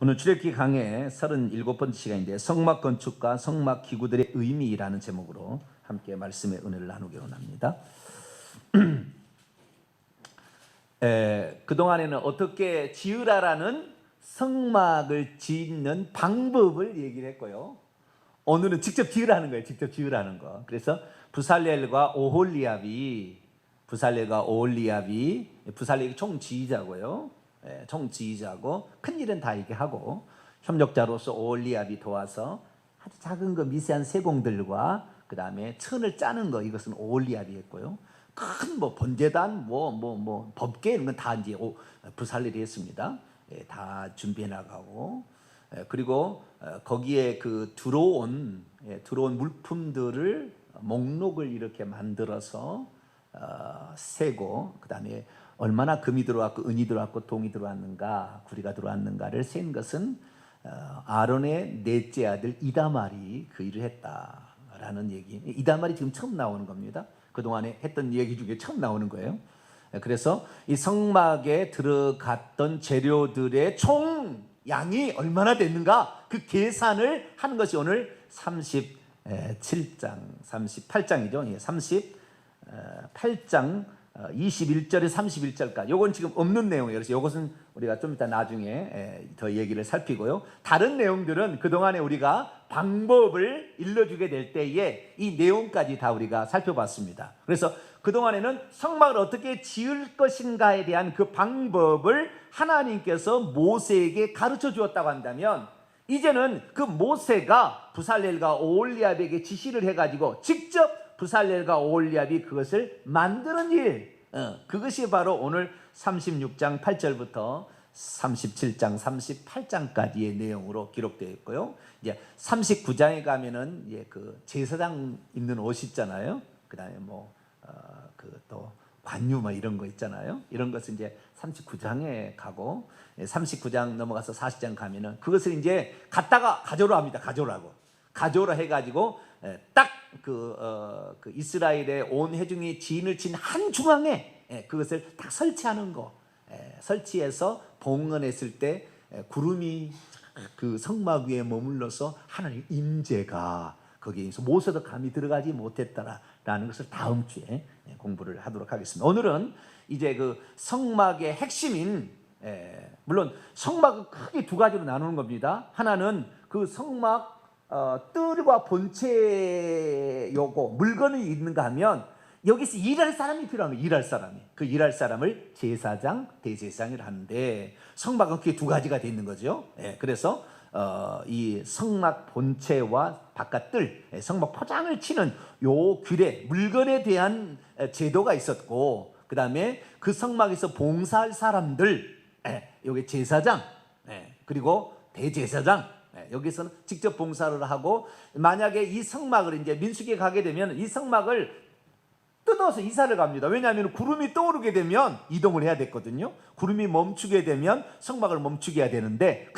오늘 출애굽기 강의 37번째 시간인데 성막 건축과 성막 기구들의 의미라는 제목으로 함께 말씀의 은혜를 나누기 원합니다. 그동안에는 어떻게 지으라라는 성막을 짓는 방법을 얘기를 했고요. 오늘은 직접 지으라는 거예요. 직접 지으라는 거. 그래서 부살렐과 오홀리압이 부살렐이 총지휘자고요. 총지휘자고 큰일은 다 이렇게 하고 협력자로서 오홀리압이 도와서 아주 작은 거 미세한 세공들과 그 다음에 천을 짜는 거, 이것은 오홀리압이 했고요. 큰 뭐 번제단 법계 이런 건 다 이제 부살렐이 했습니다. 다 준비해 나가고, 그리고 거기에 그 들어온 물품들을 목록을 이렇게 만들어서 세고, 그 다음에 얼마나 금이 들어왔고 은이 들어왔고 동이 들어왔는가 구리가 들어왔는가를 센 것은 아론의 넷째 아들 이다말이 그 일을 했다라는 얘기. 이다말이 지금 처음 나오는 겁니다. 그동안에 했던 얘기 중에 처음 나오는 거예요. 그래서 이 성막에 들어갔던 재료들의 총 양이 얼마나 됐는가 그 계산을 하는 것이 오늘 38장이죠. 38장 21절에 31절까지. 요건 지금 없는 내용이에요. 그래서 이것은 우리가 좀 이따 나중에 더 얘기를 살피고요. 다른 내용들은 그동안에 우리가 방법을 일러주게 될 때에 이 내용까지 다 우리가 살펴봤습니다. 그래서 그동안에는 성막을 어떻게 지을 것인가에 대한 그 방법을 하나님께서 모세에게 가르쳐 주었다고 한다면, 이제는 그 모세가 부살렐과 오홀리압에게 지시를 해가지고 직접 부살렐과 오홀리압이 그것을 만드는 일, 그것이 바로 오늘 36장 8절부터 37장 38장까지의 내용으로 기록되어 있고요. 이제 39장에 가면은 이제 그 제사장 입는 옷 있잖아요. 그다음에 또 관유 이런 거 있잖아요. 이런 것은 이제 39장에 가고, 39장 넘어가서 40장 가면은 그것을 이제 갖다가 가져오라 합니다. 가져오라 해가지고 딱 그 이스라엘의 온 회중이 진을 친 한 중앙에 그것을 딱 설치하는 거, 설치해서 봉헌했을 때 구름이 그 성막 위에 머물러서 하나님 임재가 거기에서 모세도 감히 들어가지 못했다라는 것을 다음 주에 공부를 하도록 하겠습니다. 오늘은 이제 그 성막의 핵심인, 물론 성막은 크게 두 가지로 나누는 겁니다. 하나는 그 성막 뜰과 본체 요거 물건이 있는가 하면 여기서 일할 사람이 필요한 거예요. 그 일할 사람을 제사장, 대제사장을 하는데 성막은 그게 두 가지가 돼 있는 거죠. 그래서 이 성막 본체와 바깥 뜰, 성막 포장을 치는 요 규례, 물건에 대한 제도가 있었고, 그 다음에 그 성막에서 봉사할 사람들, 여기 제사장, 그리고 대제사장, 여기서는 직접 봉사를 하고, 만약에 이 성막을 이제 민수기에 가게 되면 이 성막을 뜯어서 이사를 갑니다. 왜냐하면 구름이 떠오르게 되면 이동을 해야 됐거든요. 구름이 멈추게 되면 성막을 멈추게 해야 되는데,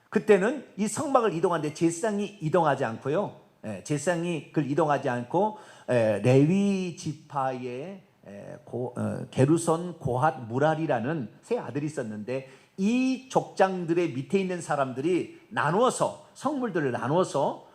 그때는 이 성막을 이동하는데 제사장이 이동하지 않고요. 제사장이 그걸 이동하지 않고 레위 지파의 게르손, 고핫, 무랄이라는 세 아들이 있었는데, 이 족장들의 밑에 있는 사람들이 성물들을 나누어서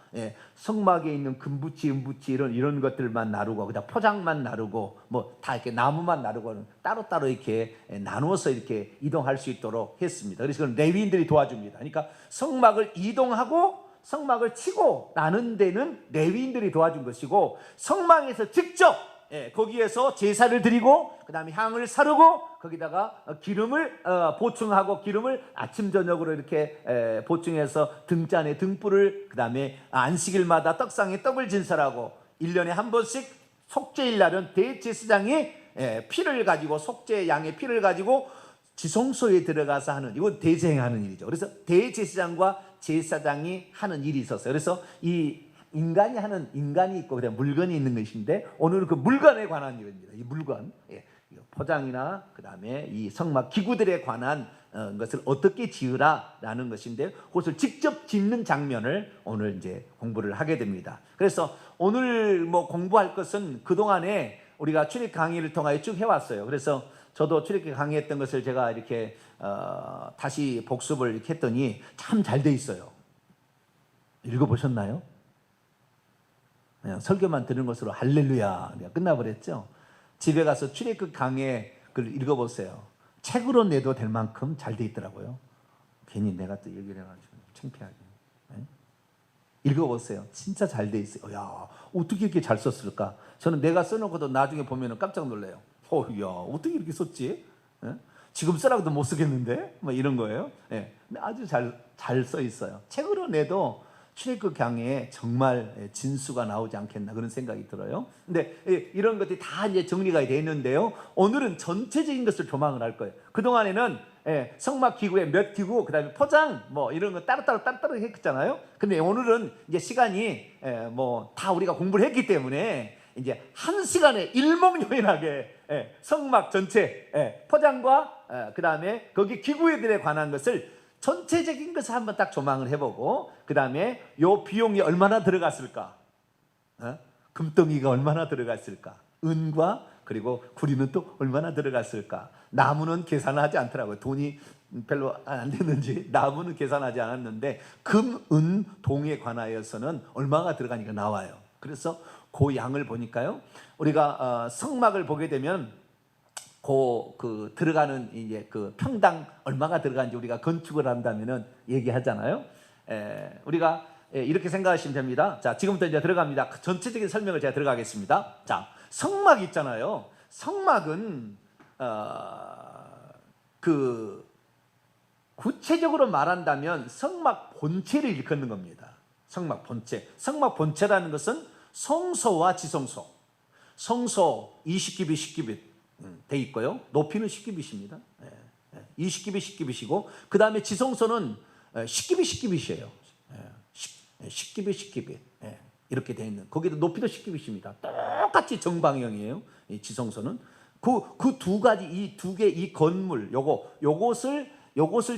성막에 있는 금부치, 은부치 이런 것들만 나르고, 그다음 포장만 나르고, 다 이렇게 나무만 나르고 따로따로 이렇게 나누어서 이렇게 이동할 수 있도록 했습니다. 그래서 그건 레위인들이 도와줍니다. 그러니까 성막을 이동하고 성막을 치고 나는 데는 레위인들이 도와준 것이고, 성막에서 직접 거기에서 제사를 드리고, 그 다음에 향을 사르고, 거기다가 기름을 보충하고, 기름을 아침 저녁으로 이렇게 보충해서 등잔에 등불을, 그 다음에 안식일마다 떡상에 떡을 진설하고, 1년에 한 번씩 속죄일 날은 대제사장이 피를 가지고, 속죄 양의 피를 가지고 지성소에 들어가서 하는, 이건 대제행하는 일이죠. 그래서 대제사장과 제사장이 하는 일이 있었어요. 그래서 이 인간이 있고 그다음 물건이 있는 것인데, 오늘은 그 물건에 관한 일입니다. 이 물건, 포장이나 그 다음에 이 성막 기구들에 관한 것을 어떻게 지으라라는 것인데, 그것을 직접 짓는 장면을 오늘 이제 공부를 하게 됩니다. 그래서 오늘 공부할 것은 그동안에 우리가 출입 강의를 통하여 쭉 해왔어요. 그래서 저도 출애굽기 강의했던 것을 제가 이렇게 다시 복습을 이렇게 했더니 참 잘 돼 있어요. 읽어보셨나요? 그냥 설교만 들은 것으로 할렐루야 끝나버렸죠. 집에 가서 출애굽 강의 글 읽어보세요. 책으로 내도 될 만큼 잘 돼 있더라고요. 괜히 내가 또 얘기를 해가지고 창피하게. 네? 읽어보세요. 진짜 잘 돼 있어요. 야, 어떻게 이렇게 잘 썼을까? 저는 내가 써놓고도 나중에 보면 깜짝 놀래요. 야, 어떻게 이렇게 썼지? 네? 지금 쓰라고도 못 쓰겠는데? 뭐 이런 거예요. 네. 아주 잘 써 있어요. 책으로 내도 출애굽 강해에 정말 진수가 나오지 않겠나 그런 생각이 들어요. 근데 이런 것들이 다 이제 정리가 되어 있는데요. 오늘은 전체적인 것을 조망을 할 거예요. 그 동안에는 성막 기구에 몇 기구, 그다음에 포장 뭐 이런 거 따로따로 했잖아요. 근데 오늘은 이제 시간이 뭐 다 우리가 공부를 했기 때문에 이제 한 시간에 일목요연하게 성막 전체 포장과 그다음에 거기 기구들에 관한 것을 전체적인 것을 한번 딱 조망을 해보고, 그 다음에 요 비용이 얼마나 들어갔을까, 금덩이가 얼마나 들어갔을까, 은과 그리고 구리는 또 얼마나 들어갔을까. 나무는 계산하지 않더라고요. 돈이 별로 안 됐는지 나무는 계산하지 않았는데 금, 은, 동에 관하여서는 얼마가 들어가니까 나와요. 그래서 그 양을 보니까요, 우리가 성막을 보게 되면 그 들어가는 이제 그 평당 얼마가 들어가는지 우리가 건축을 한다면은 얘기하잖아요. 우리가 이렇게 생각하시면 됩니다. 자, 지금부터 이제 들어갑니다. 전체적인 설명을 제가 들어가겠습니다. 자, 성막 있잖아요. 성막은 그 구체적으로 말한다면 성막 본체를 일컫는 겁니다. 성막 본체. 성막 본체라는 것은 성소와 지성소. 성소 20규빗, 10규빗 돼 있고요. 높이는 10규빗입니다. 20규빗, 10규빗이고, 그 다음에 지성소는 10규빗, 10규빗이에요. 10규빗, 10규빗 이렇게 돼 있는. 거기도 높이도 10규빗입니다. 똑같이 정방형이에요. 이 지성소는 그 두 가지, 이 두 개, 이 건물, 요것을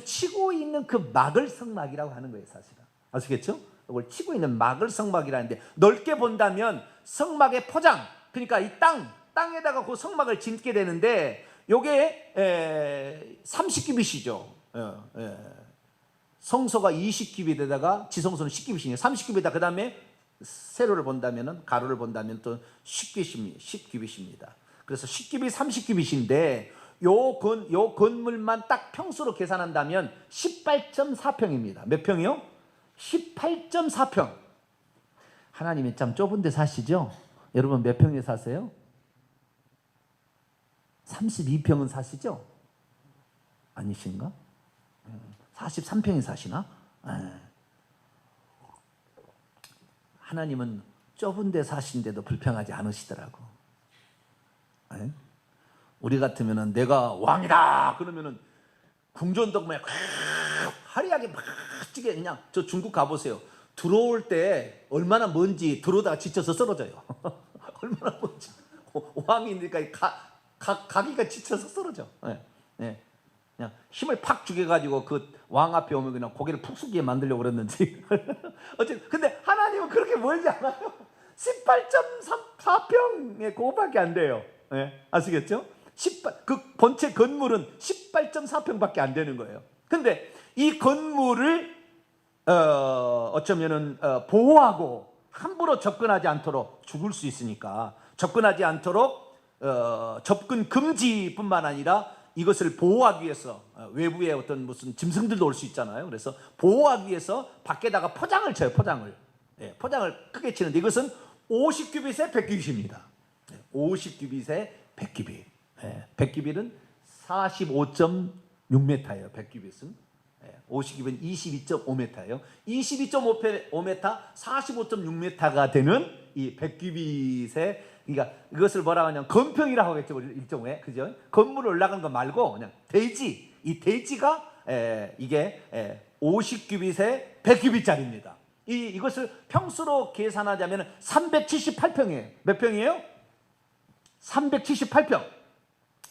치고 있는 그 막을 성막이라고 하는 거예요, 사실은. 아시겠죠? 이걸 치고 있는 막을 성막이라는데, 넓게 본다면 성막의 포장, 그러니까 이 땅에다가 그 성막을 짓게 되는데, 요게 30규빗이죠. 성소가 20규빗에다가 지성소는 10규빗이에요. 30규빗에다 그 다음에 세로를 본다면은, 가로를 본다면 또 10규빗입니다. 그래서 10규빗, 30규빗인데 요 건물만 딱 평수로 계산한다면 18.4평입니다. 몇 평이요? 18.4평. 하나님이 참 좁은 데 사시죠? 여러분 몇 평에 사세요? 32평은 사시죠? 아니신가? 43평에 사시나? 하나님은 좁은 데 사신데도 불평하지 않으시더라고. 우리 같으면은 내가 왕이다 그러면은 궁전도 막 화려하게 막 찌게, 그냥 저 중국 가보세요. 들어올 때 얼마나 먼지, 들어오다가 지쳐서 쓰러져요. 얼마나 먼지. 왕이니까 가기가 지쳐서 쓰러져. 그냥 힘을 팍 주게가지고 그 왕 앞에 오면 그냥 고개를 푹 숙이게 만들려고 그랬는지. 어쨌든 근데 하나님은 그렇게 멀지 않아요. 18.4평에 그거밖에 안 돼요. 아시겠죠? 그 본체 건물은 18.4평밖에 안 되는 거예요. 근데 이 건물을 어쩌면은 보호하고 함부로 접근하지 않도록, 죽을 수 있으니까 접근하지 않도록 접근 금지뿐만 아니라 이것을 보호하기 위해서, 외부에 어떤 무슨 짐승들도 올 수 있잖아요. 그래서 보호하기 위해서 밖에다가 포장을 쳐요. 포장을 크게 치는데 이것은 50규빗에 100규빗입니다. 50규빗에 100규빗. 100규빗은 45.6m예요. 100규빗은 50규빗은 22.5m예요. 22.5m, 45.6m가 되는 이 100규빗에, 그러니까 이것을 뭐라고 하냐면 건평이라고 하겠죠, 일종의. 그죠? 건물을 올라가는 거 말고 그냥 대지, 이 대지가 이게 50규빗에 100규빗짜리입니다. 이것을 평수로 계산하자면 378평이에요. 몇 평이에요? 378평.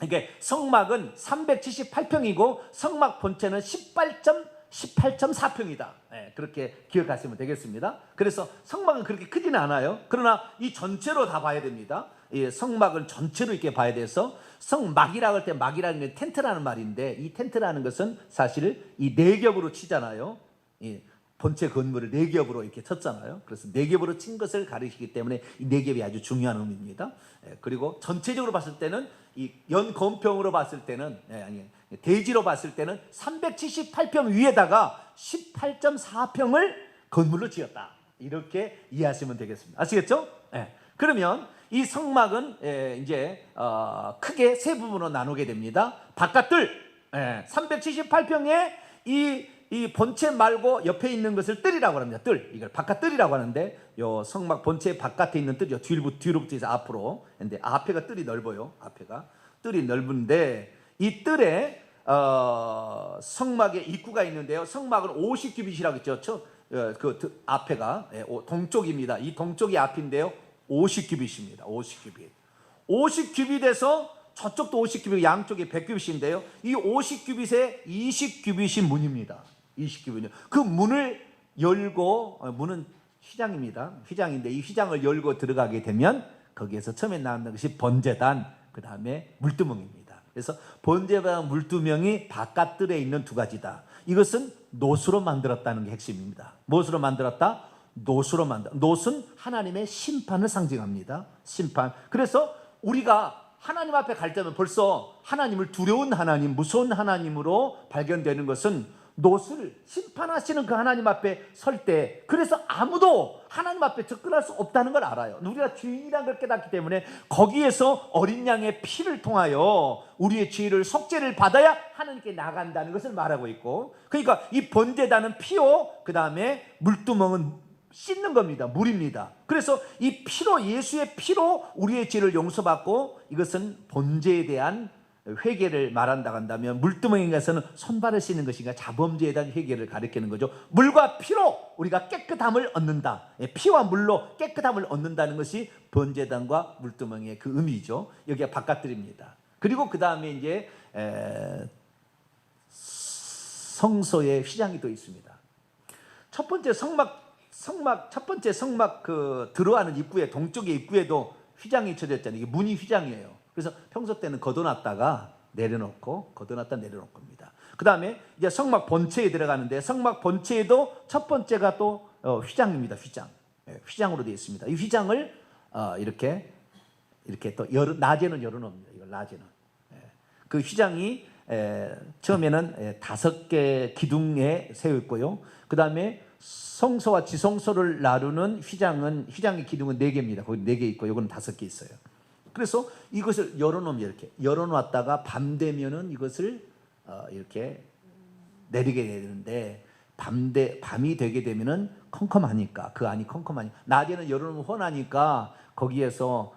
이게 성막은 378평이고 성막 본체는 18.4평이다. 그렇게 기억하시면 되겠습니다. 그래서 성막은 그렇게 크지는 않아요. 그러나 이 전체로 다 봐야 됩니다. 이 성막을 전체로 이렇게 봐야 돼서 성막이라고 할 때 막이라는 게 텐트라는 말인데 이 텐트라는 것은 사실 이 네 겹으로 치잖아요. 이 본체 건물을 네 겹으로 이렇게 쳤잖아요. 그래서 네 겹으로 친 것을 가리키기 때문에 이 네 겹이 아주 중요한 의미입니다. 그리고 전체적으로 봤을 때는 이 연건평으로 봤을 때는 아니 대지로 봤을 때는 378평 위에다가 18.4평을 건물로 지었다. 이렇게 이해하시면 되겠습니다. 아시겠죠? 그러면 이 성막은 이제 크게 세 부분으로 나누게 됩니다. 바깥들 378평에 이 본체 말고 옆에 있는 것을 뜰이라고 합니다. 뜰, 이걸 바깥뜰이라고 하는데 요 성막 본체 바깥에 있는 뜰이요 뒤로부터 해서 앞으로. 근데 앞에가 뜰이 넓어요. 앞에가 뜰이 넓은데 이 뜰에 성막의 입구가 있는데요. 성막은 50규빗이라고 했죠. 그 앞에가 동쪽입니다. 이 동쪽이 앞인데요. 50규빗입니다. 50규빗. 50규빗에서 저쪽도 50규빗, 양쪽에 100규빗인데요. 이 50규빗에 20규빗이 문입니다. 20규빗이요. 그 문을 열고 문은 휘장입니다. 휘장인데 이 휘장을 열고 들어가게 되면 거기에서 처음에 나오는 것이 번제단, 그 다음에 물두멍입니다. 그래서 번제단, 물두멍이 바깥들에 있는 두 가지다. 이것은 노수로 만들었다는 게 핵심입니다. 무엇으로 만들었다? 노수로 만들었다. 노수는 하나님의 심판을 상징합니다. 심판. 그래서 우리가 하나님 앞에 갈 때면 벌써 하나님을 두려운 하나님, 무서운 하나님으로 발견되는 것은 노수를 심판하시는 그 하나님 앞에 설 때, 그래서 아무도 하나님 앞에 접근할 수 없다는 걸 알아요. 우리가 죄인이라는 걸 깨닫기 때문에 거기에서 어린 양의 피를 통하여 우리의 죄를 속죄를 받아야 하나님께 나간다는 것을 말하고 있고, 그러니까 이 번제단은 피요, 그 다음에 물두멍은 씻는 겁니다. 물입니다. 그래서 이 피로, 예수의 피로 우리의 죄를 용서받고, 이것은 번제에 대한 회개를 말한다고 한다면, 물두멍에 가서는 손발을 씻는 것인가 자범죄에 대한 회개를 가리키는 거죠. 물과 피로 우리가 깨끗함을 얻는다. 피와 물로 깨끗함을 얻는다는 것이 번제단과 물두멍의 그 의미죠. 여기가 바깥들입니다. 그리고 그 다음에 이제 성소의 휘장이 또 있습니다. 첫 번째 첫 번째 성막 그 들어가는 입구에, 동쪽의 입구에도 휘장이 쳐졌잖아요. 이게 문이 휘장이에요. 그래서 평소 때는 걷어놨다가 내려놓고, 걷어놨다 내려놓을 겁니다. 그 다음에 이제 성막 본체에 들어가는데, 성막 본체에도 첫 번째가 또 휘장입니다. 휘장. 휘장으로 되어 있습니다. 이 휘장을 이렇게 또 낮에는 열어놓습니다. 이걸 낮에는. 그 휘장이 처음에는 5개 기둥에 세워 있고요. 그 다음에 성소와 지성소를 나누는 휘장의 기둥은 4개입니다. 거기 4개 있고, 요거는 5개 있어요. 그래서 이것을 열어놓으면, 이렇게 열어놨다가 밤 되면은 이것을 이렇게 내리게 되는데, 밤이 되게 되면은 컴컴하니까, 그 안이 컴컴하니까, 낮에는 열어놓으면 훤하니까 거기에서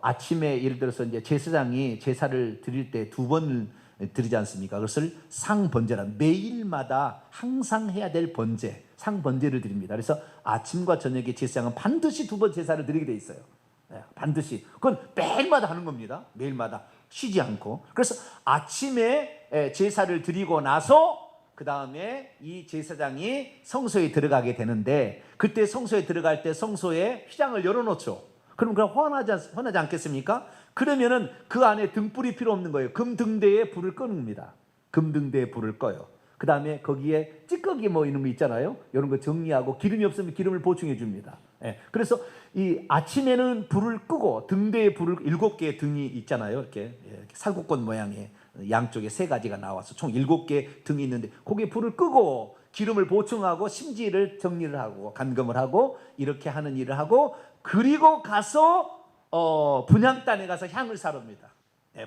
아침에 예를 들어서 이제 제사장이 제사를 드릴 때 2번 드리지 않습니까? 그것을 상번제라, 매일마다 항상 해야 될 번제, 상번제를 드립니다. 그래서 아침과 저녁에 제사장은 반드시 2번 제사를 드리게 돼 있어요. 반드시. 그건 매일마다 하는 겁니다. 매일마다 쉬지 않고. 그래서 아침에 제사를 드리고 나서 그 다음에 이 제사장이 성소에 들어가게 되는데, 그때 성소에 들어갈 때 성소에 휘장을 열어놓죠. 그럼 그냥 환하지 않겠습니까? 그러면은 그 안에 등불이 필요 없는 거예요. 금등대에 불을 끄는 겁니다. 금등대에 불을 꺼요. 그 다음에 거기에 찌꺼기 뭐 이런 거 있잖아요. 이런 거 정리하고, 기름이 없으면 기름을 보충해 줍니다. 그래서 이 아침에는 불을 끄고, 등대에 불을 7개의 등이 있잖아요. 이렇게 살구꽃 모양의 양쪽에 3가지가 나와서 총 7개 등이 있는데, 거기에 불을 끄고 기름을 보충하고 심지를 정리를 하고 간검을 하고 이렇게 하는 일을 하고, 그리고 가서 분향단에 가서 향을 사릅니다.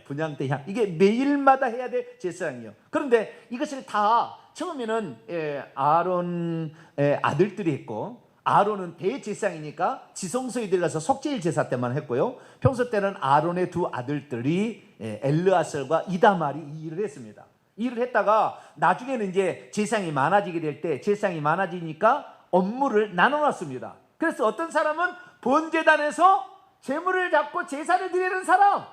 분향대 향. 이게 매일마다 해야 될 제사장이요. 그런데 이것을 다 처음에는 아론의 아들들이 했고, 아론은 대제사장이니까 지성소에 들어가서 속죄일 제사 때만 했고요. 평소 때는 아론의 2 아들들이 엘르아설과 이다말이 이 일을 했습니다. 이 일을 했다가 나중에는 이제 제사장이 많아지게 될 때, 제사장이 많아지니까 업무를 나눠놨습니다. 그래서 어떤 사람은 번제단에서 제물을 잡고 제사를 드리는 사람,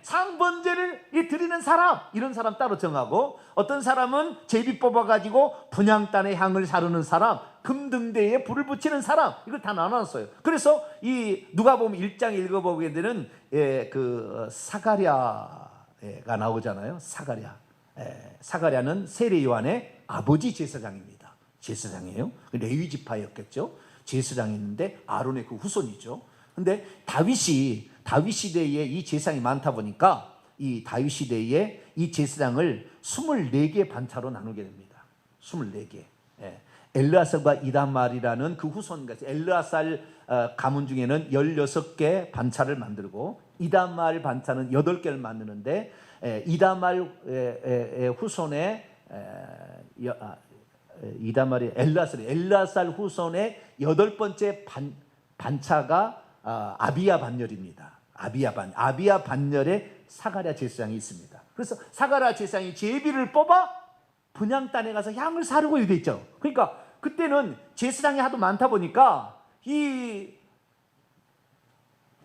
상번제를 드리는 사람, 이런 사람 따로 정하고, 어떤 사람은 제비 뽑아가지고 분향단의 향을 사르는 사람, 금등대에 불을 붙이는 사람, 이걸 다 나눴어요. 그래서 이 누가복음 1장 읽어보게 되는 그 사가랴가 나오잖아요. 사가랴는 세례 요한의 아버지 제사장입니다. 제사장이에요. 레위 지파였겠죠. 제사장이었는데 아론의 그 후손이죠. 근데 다윗 시대에 이 제사장이 많다 보니까 이 다윗 시대에 이 제사장을 24개 반차로 나누게 됩니다. 24개. 엘르아살과 이다말이라는 그 후손과 엘르아살 가문 중에는 16개 반차를 만들고, 이다말 반차는 8개를 만드는데, 이다말의 후손의 이다말이 엘르아살 후손의 8번째 반차가 아비야 반열입니다. 아비야 반열에 사가랴 제사장이 있습니다. 그래서 사가랴 제사장이 제비를 뽑아 분향단에 가서 향을 사르고 이렇게 있죠. 그러니까 그때는 제사장이 하도 많다 보니까 이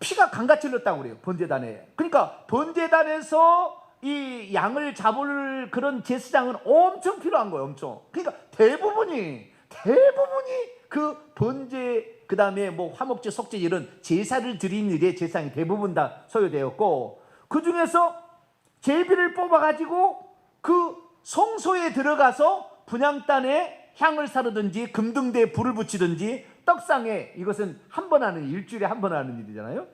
피가 강같이 흘렀다고 그래요. 번제단에. 그러니까 번제단에서 이 양을 잡을 그런 제사장은 엄청 필요한 거예요. 엄청. 그러니까 대부분이 그 번제, 그 다음에 뭐 화목제, 속죄 이런 제사를 드리는 일에 제사장이 대부분 다 소요되었고, 그 중에서 제비를 뽑아가지고 그 성소에 들어가서 분향단에 향을 사르든지 금등대에 불을 붙이든지, 떡상에, 이것은 한 번 하는, 일주일에 한 번 하는 일이잖아요.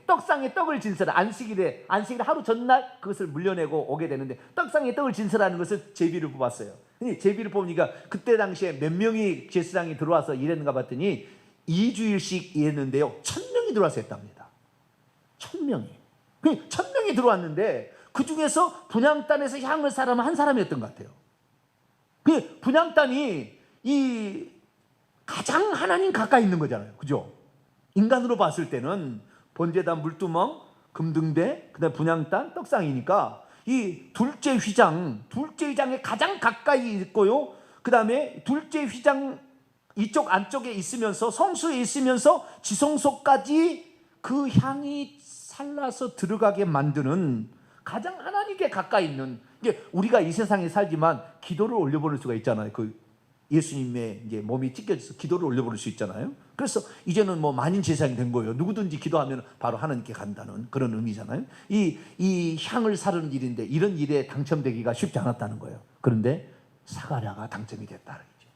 떡상에 떡을 진설하, 안식일에 하루 전날 그것을 물려내고 오게 되는데, 떡상에 떡을 진설하는 것을 제비를 뽑았어요. 제비를 뽑으니까 그때 당시에 몇 명이 제사장이 들어와서 일했는가 봤더니 2주일씩 일했는데요, 1000명이 들어와서 했답니다. 1000명이. 1000명이 들어왔는데 그 중에서 분향단에서 향을 사람은 한 사람이었던 것 같아요. 그 분향단이 이 가장 하나님 가까이 있는 거잖아요. 그죠? 인간으로 봤을 때는 번제단, 물두멍, 금등대, 그다음 분향단, 떡상이니까 이 둘째 휘장에 가장 가까이 있고요. 그다음에 둘째 휘장 이쪽 안쪽에 있으면서, 성수에 있으면서 지성소까지 그 향이 살라서 들어가게 만드는 가장 하나님께 가까이 있는, 이게 우리가 이 세상에 살지만 기도를 올려보낼 수가 있잖아요. 그 예수님의 이제 몸이 찢겨져서 기도를 올려버릴 수 있잖아요. 그래서 이제는 뭐 만인 제사장이 된 거예요. 누구든지 기도하면 바로 하나님께 간다는 그런 의미잖아요. 이 향을 사르는 일인데 이런 일에 당첨되기가 쉽지 않았다는 거예요. 그런데 사가랴가 당첨이 됐다는 거죠.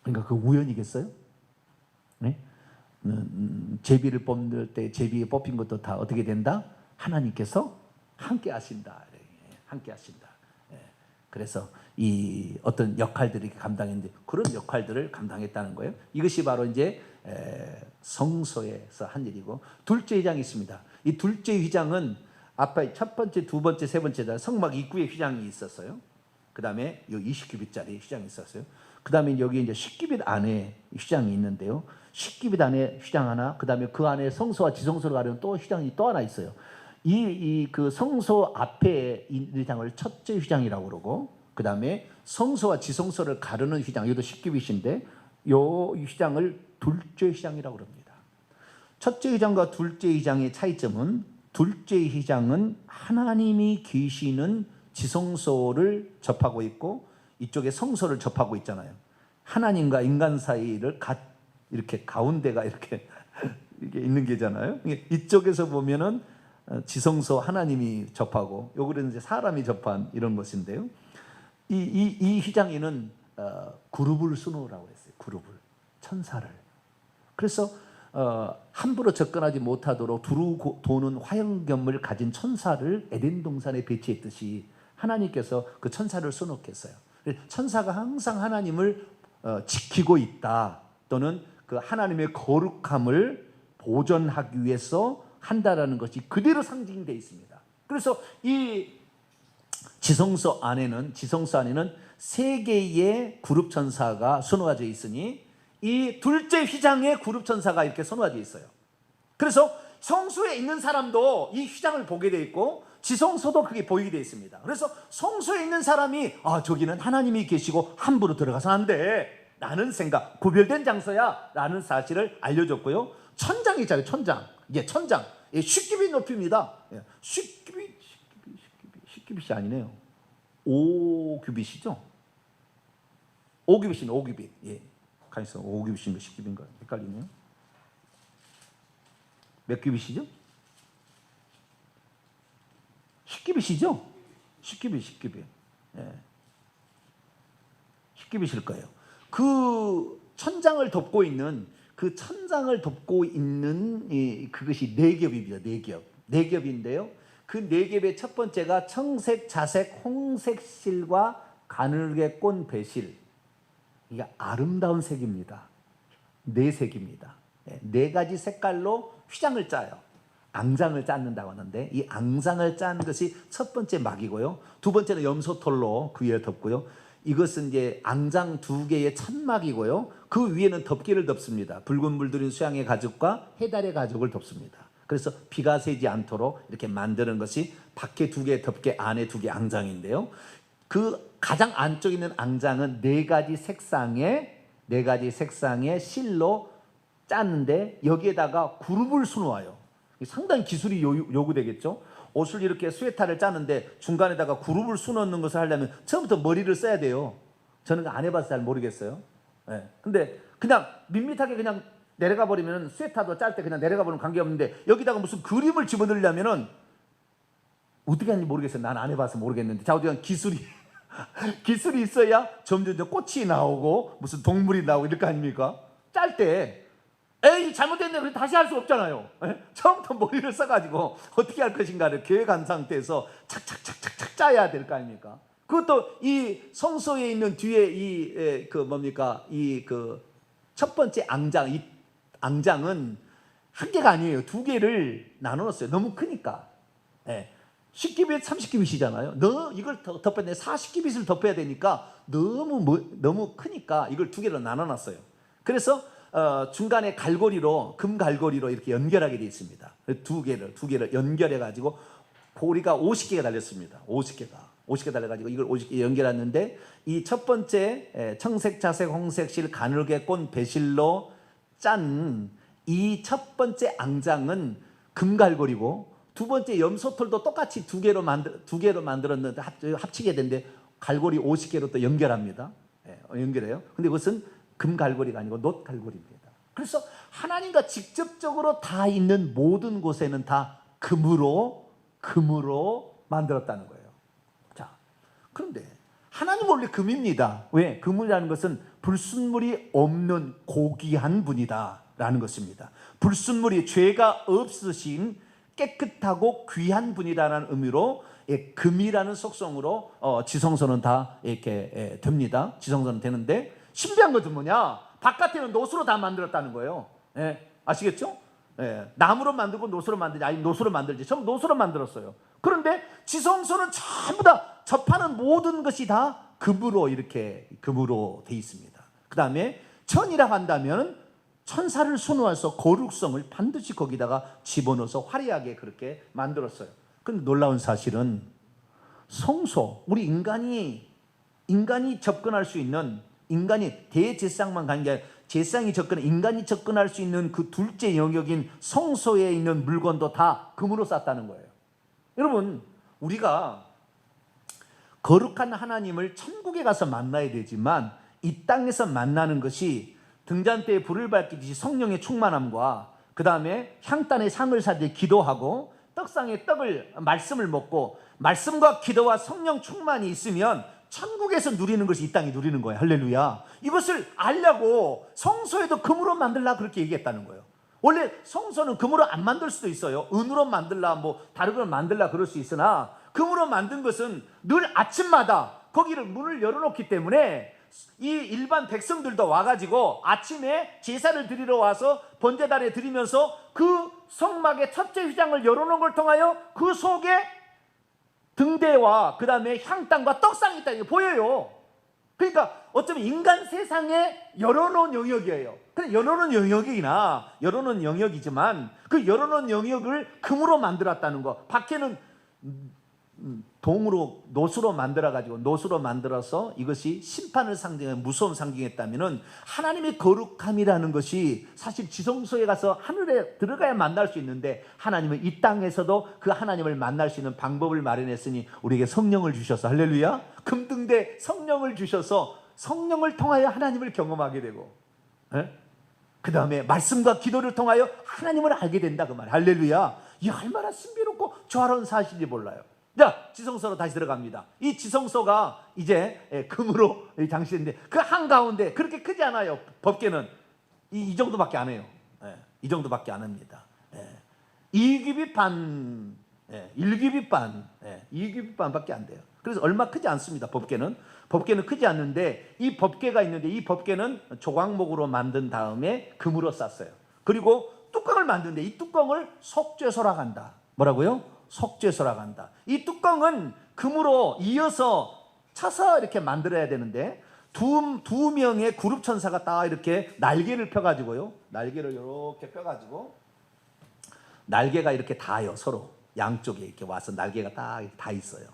그러니까 그 우연이겠어요? 네? 제비를 뽑을 때 제비에 뽑힌 것도 다 어떻게 된다? 하나님께서 함께 하신다. 함께 하신다. 그래서 이 어떤 역할들을 감당했는데 그런 역할들을 감당했다는 거예요. 이것이 바로 이제 성소에서 한 일이고, 둘째 휘장이 있습니다. 이 둘째 휘장은 앞에 첫 번째, 두 번째, 세 번째다 성막 입구에 휘장이 있었어요. 그 다음에 여기 20규빗짜리 휘장이 있었어요. 그 다음에 여기 이제 10규빗 안에 휘장이 있는데요. 10규빗 안에 휘장 하나, 그 다음에 그 안에 성소와 지성소를 가려는 또 휘장이 또 하나 있어요. 그 성소 앞에 있는 휘장을 첫째 휘장이라고 그러고, 그 다음에 성소와 지성소를 가르는 휘장, 이것도 10규빗인데 이 휘장을 둘째 휘장이라고 그럽니다. 첫째 휘장과 둘째 휘장의 차이점은, 둘째 휘장은 하나님이 계시는 지성소를 접하고 있고 이쪽에 성소를 접하고 있잖아요. 하나님과 인간 사이를 이렇게 가운데가 이렇게 있는 게잖아요. 이쪽에서 보면은 지성소 하나님이 접하고, 요거는 이제 사람이 접한 이런 것인데요. 이 휘장에는 그룹을 수놓으라고 했어요. 그룹을, 천사를. 그래서 함부로 접근하지 못하도록 두루 도는 화염검을 가진 천사를 에덴 동산에 배치했듯이 하나님께서 그 천사를 수놓겠어요. 천사가 항상 하나님을 지키고 있다, 또는 그 하나님의 거룩함을 보존하기 위해서 한다라는 것이 그대로 상징되어 있습니다. 그래서 이 지성소 안에는 세 개의 그룹 천사가 수놓아져 있으니 이 둘째 휘장에 그룹 천사가 이렇게 수놓아져 있어요. 그래서 성소에 있는 사람도 이 휘장을 보게 돼 있고 지성소도 그게 보이게 돼 있습니다. 그래서 성소에 있는 사람이 저기는 하나님이 계시고 함부로 들어가서 안 돼, 라는 생각, 구별된 장소야 라는 사실을 알려줬고요. 천장이 있잖아요. 천장. 이게 천장. 예, 10규빗 높이입니다. 예, 10규빗이 아니네요. 5규빗이죠? 5규빗이네, 5규빗. 예. 가만있어. 5규빗인가 10규빗인가 헷갈리네요. 몇 규빗이죠? 10규빗이죠? 10규빗. 예. 10규빗일 거예요. 그 천장을 덮고 있는 그것이 네 겹입니다. 네 겹인데요. 그 네 겹의 첫 번째가 청색, 자색, 홍색 실과 가늘게 꼰 배실. 이게 아름다운 색입니다. 네 색입니다. 네 가지 색깔로 휘장을 짜요. 앙장을 짰는다고 하는데 이 앙장을 짠 것이 첫 번째 막이고요. 두 번째는 염소털로 그 위에 덮고요. 이것은 이제 앙장 두 개의 천막이고요. 그 위에는 덮개를 덮습니다. 붉은 물들인 수양의 가죽과 해달의 가죽을 덮습니다. 그래서 비가 새지 않도록 이렇게 만드는 것이 밖에 두 개 덮개, 안에 두 개 앙장인데요. 그 가장 안쪽에 있는 앙장은 네 가지 색상의 실로 짰는데 여기에다가 그룹을 수놓아요. 상당히 기술이 요구되겠죠. 옷을 이렇게 스웨터를 짜는데 중간에다가 그룹을 수놓는 것을 하려면 처음부터 머리를 써야 돼요. 저는 안 해봐서 잘 모르겠어요. 네. 근데 그냥 밋밋하게 그냥 내려가 버리면 스웨터도 짤 때 그냥 내려가 버리면 관계없는데 여기다가 무슨 그림을 집어넣으려면은 어떻게 하는지 모르겠어요. 난 안 해봐서 모르겠는데 자우디한 기술이 있어야 점점 꽃이 나오고 무슨 동물이 나오고 이럴 거 아닙니까? 짤 때 에이 잘못됐네 그래 다시 할 수 없잖아요. 에? 처음부터 머리를 써가지고 어떻게 할 것인가를 계획한 상태에서 착착착착착 짜야 될 거 아닙니까? 그것도 이 성소에 있는 뒤에 첫 번째 앙장, 이 앙장은 한 개가 아니에요. 두 개를 나눠놨어요. 너무 크니까. 예. 10규빗, 30규빗이잖아요. 너 이걸 덮어야 돼. 40규빗을 덮어야 되니까 너무 크니까 이걸 두 개로 나눠놨어요. 그래서 중간에 금 갈고리로 이렇게 연결하게 되어 있습니다. 두 개를 연결해 가지고 고리가 50개가 달렸습니다. 50개 달려가지고 이걸 50개 연결했는데 이 첫 번째 청색, 자색, 홍색 실 가늘게 꼰 배실로 짠 이 첫 번째 앙장은 금갈고리고 두 번째 염소털도 똑같이 두 개로 만들었는데 합치게 되는데 갈고리 50개로 또 연결합니다. 연결해요. 근데 그것은 금갈고리가 아니고 놋갈고리입니다. 그래서 하나님과 직접적으로 다 있는 모든 곳에는 다 금으로 만들었다는 거예요. 자, 그런데 하나님 원래 금입니다. 왜? 금이라는 것은 불순물이 없는 고귀한 분이다 라는 것입니다. 불순물이 죄가 없으신 깨끗하고 귀한 분이라는 의미로 금이라는 속성으로 지성소는 다 이렇게 됩니다. 지성소는 되는데 신비한 것은 뭐냐? 바깥에는 놋으로 다 만들었다는 거예요. 아시겠죠? 나무로 만들고 놋으로 만들지, 아니 놋으로 만들지. 전부 놋으로 만들었어요. 그런데 지성소는 전부 다 접하는 모든 것이 다 금으로 돼 있습니다. 그 다음에 천이라고 한다면 천사를 수놓아서 거룩성을 반드시 거기다가 집어넣어서 화려하게 그렇게 만들었어요. 그런데 놀라운 사실은 성소, 우리 인간이 접근할 수 있는, 인간이 대제사장만 가는 게 아니라 인간이 접근할 수 있는 그 둘째 영역인 성소에 있는 물건도 다 금으로 쌌다는 거예요. 여러분, 우리가 거룩한 하나님을 천국에 가서 만나야 되지만 이 땅에서 만나는 것이 등잔대에 불을 밝히듯이 성령의 충만함과 그 다음에 향단의 상을 사되 기도하고 떡상의 말씀을 먹고 말씀과 기도와 성령 충만이 있으면 천국에서 누리는 것이 이 땅이 누리는 거예요. 할렐루야. 이것을 알려고 성소에도 금으로 만들라 그렇게 얘기했다는 거예요. 원래 성소는 금으로 안 만들 수도 있어요. 은으로 만들라 다른 걸 만들라 그럴 수 있으나 금으로 만든 것은 늘 아침마다 거기를 문을 열어놓기 때문에 이 일반 백성들도 와가지고 아침에 제사를 드리러 와서 번제단에 드리면서 그 성막의 첫째 휘장을 열어놓은 걸 통하여 그 속에 등대와 그 다음에 향단과 떡상이 있다는 게 보여요. 그러니까 어쩌면 인간 세상에 열어놓은 영역이에요. 근데 열어놓은 영역이지만 그 열어놓은 영역을 금으로 만들었다는 거. 밖에는 동으로 노수로 만들어서 이것이 심판을 상징하는 무서운 상징했다면은 하나님의 거룩함이라는 것이 사실 지성소에 가서 하늘에 들어가야 만날 수 있는데 하나님은 이 땅에서도 그 하나님을 만날 수 있는 방법을 마련했으니 우리에게 성령을 주셔서 할렐루야 금등대 성령을 주셔서 성령을 통하여 하나님을 경험하게 되고 그 다음에 말씀과 기도를 통하여 하나님을 알게 된다 그 말 할렐루야 이 얼마나 신비롭고 조화로운 사실인지 몰라요. 자, 지성소로 다시 들어갑니다. 이 지성소가 이제 금으로 장식인데 그 한가운데 그렇게 크지 않아요. 법궤는 이 정도밖에 안 해요. 이 정도밖에 안 합니다. 2규빗 반, 1규빗 반, 2규빗 반밖에 안 돼요. 그래서 얼마 크지 않습니다. 법궤는 크지 않는데 이 법궤가 있는데 이 법궤는 조각목으로 만든 다음에 금으로 쌌어요. 그리고 뚜껑을 만드는데 이 뚜껑을 속죄소라고 한다. 뭐라고요? 속죄소라고 한다. 이 뚜껑은 금으로 이어서 차서 이렇게 만들어야 되는데 두 명의 그룹 천사가 딱 이렇게 날개를 펴가지고요. 날개를 이렇게 펴가지고 날개가 이렇게 닿아요. 서로 양쪽에 이렇게 와서 날개가 딱 다 있어요.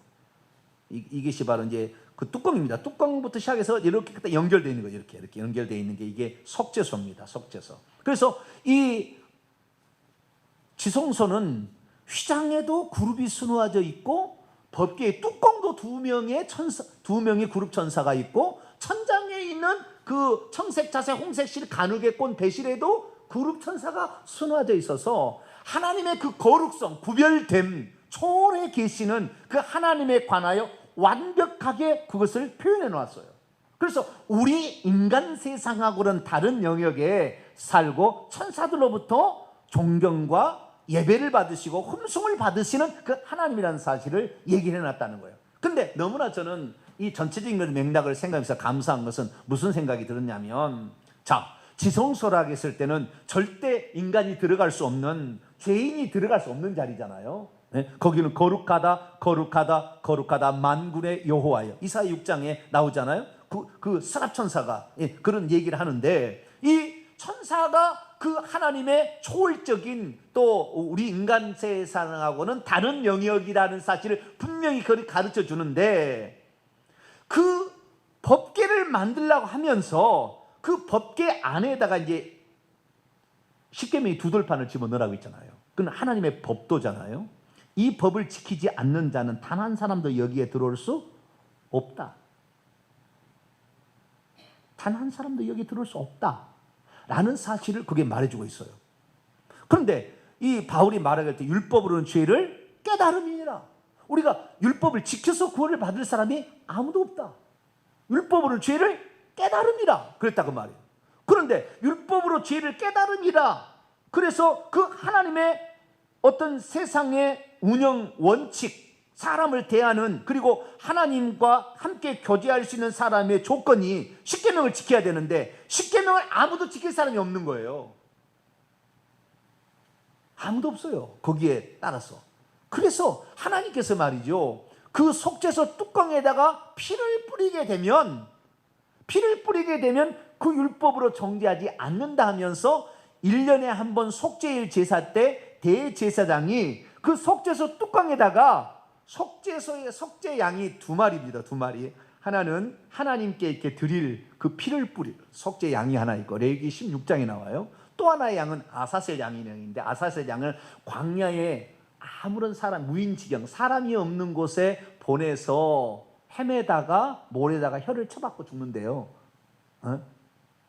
이것이 바로 이제 그 뚜껑입니다. 뚜껑부터 시작해서 이렇게 연결되어 있는 거죠. 이렇게 연결되어 있는 게 이게 속죄소입니다. 속죄소. 그래서 이 지성소는 휘장에도 그룹이 수놓아져 있고 법궤의 뚜껑도 두 명의 그룹 천사가 있고 천장에 있는 그 청색, 자색, 홍색 실 가누게 꼰 배실에도 그룹 천사가 수놓아져 있어서 하나님의 그 거룩성, 구별됨, 초월의 계시는 그 하나님에 관하여 완벽하게 그것을 표현해 놓았어요. 그래서 우리 인간 세상하고는 다른 영역에 살고 천사들로부터 존경과 예배를 받으시고 흠숭을 받으시는 그 하나님이라는 사실을 얘기를 해놨다는 거예요. 근데 너무나 저는 이 전체적인 맥락을 생각하면서 감사한 것은 무슨 생각이 들었냐면 자, 지성소라고 했을 때는 절대 인간이 들어갈 수 없는 죄인이 들어갈 수 없는 자리잖아요. 거기는 거룩하다 만군의 여호와여 이사야 6장에 나오잖아요. 그 스랍천사가 그런 얘기를 하는데 이 천사가 그 하나님의 초월적인 또 우리 인간 세상하고는 다른 영역이라는 사실을 분명히 가르쳐 주는데 그 법궤를 만들려고 하면서 그 법궤 안에다가 이제 십계명의 두 돌판을 집어넣으라고 있잖아요. 그건 하나님의 법도잖아요. 이 법을 지키지 않는 자는 단 한 사람도 여기에 들어올 수 없다. 단 한 사람도 여기 들어올 수 없다. 라는 사실을 그게 말해주고 있어요. 그런데 이 바울이 말할 때 율법으로는 죄를 깨달음이니라. 우리가 율법을 지켜서 구원을 받을 사람이 아무도 없다. 율법으로는 죄를 깨달음이라 그랬다 그 말이에요. 그런데 율법으로 죄를 깨달음이라 그래서 그 하나님의 어떤 세상의 운영 원칙 사람을 대하는 그리고 하나님과 함께 교제할 수 있는 사람의 조건이 십계명을 지켜야 되는데 십계명을 아무도 지킬 사람이 없는 거예요. 아무도 없어요. 거기에 따라서. 그래서 하나님께서 말이죠. 그 속죄소 뚜껑에다가 피를 뿌리게 되면 그 율법으로 정죄하지 않는다 하면서 1년에 한 번 속죄일 제사 때 대제사장이 그 속죄소 뚜껑에다가 속죄소의 속죄 양이 두 마리입니다. 두 마리. 하나는 하나님께 이렇게 드릴 그 피를 뿌릴 속죄 양이 하나 있고 레위기 16장에 나와요. 또 하나의 양은 아사셀 양인데 아사셀 양을 광야에 아무런 사람 무인지경 사람이 없는 곳에 보내서 헤매다가 모래다가 혀를 쳐박고 죽는데요.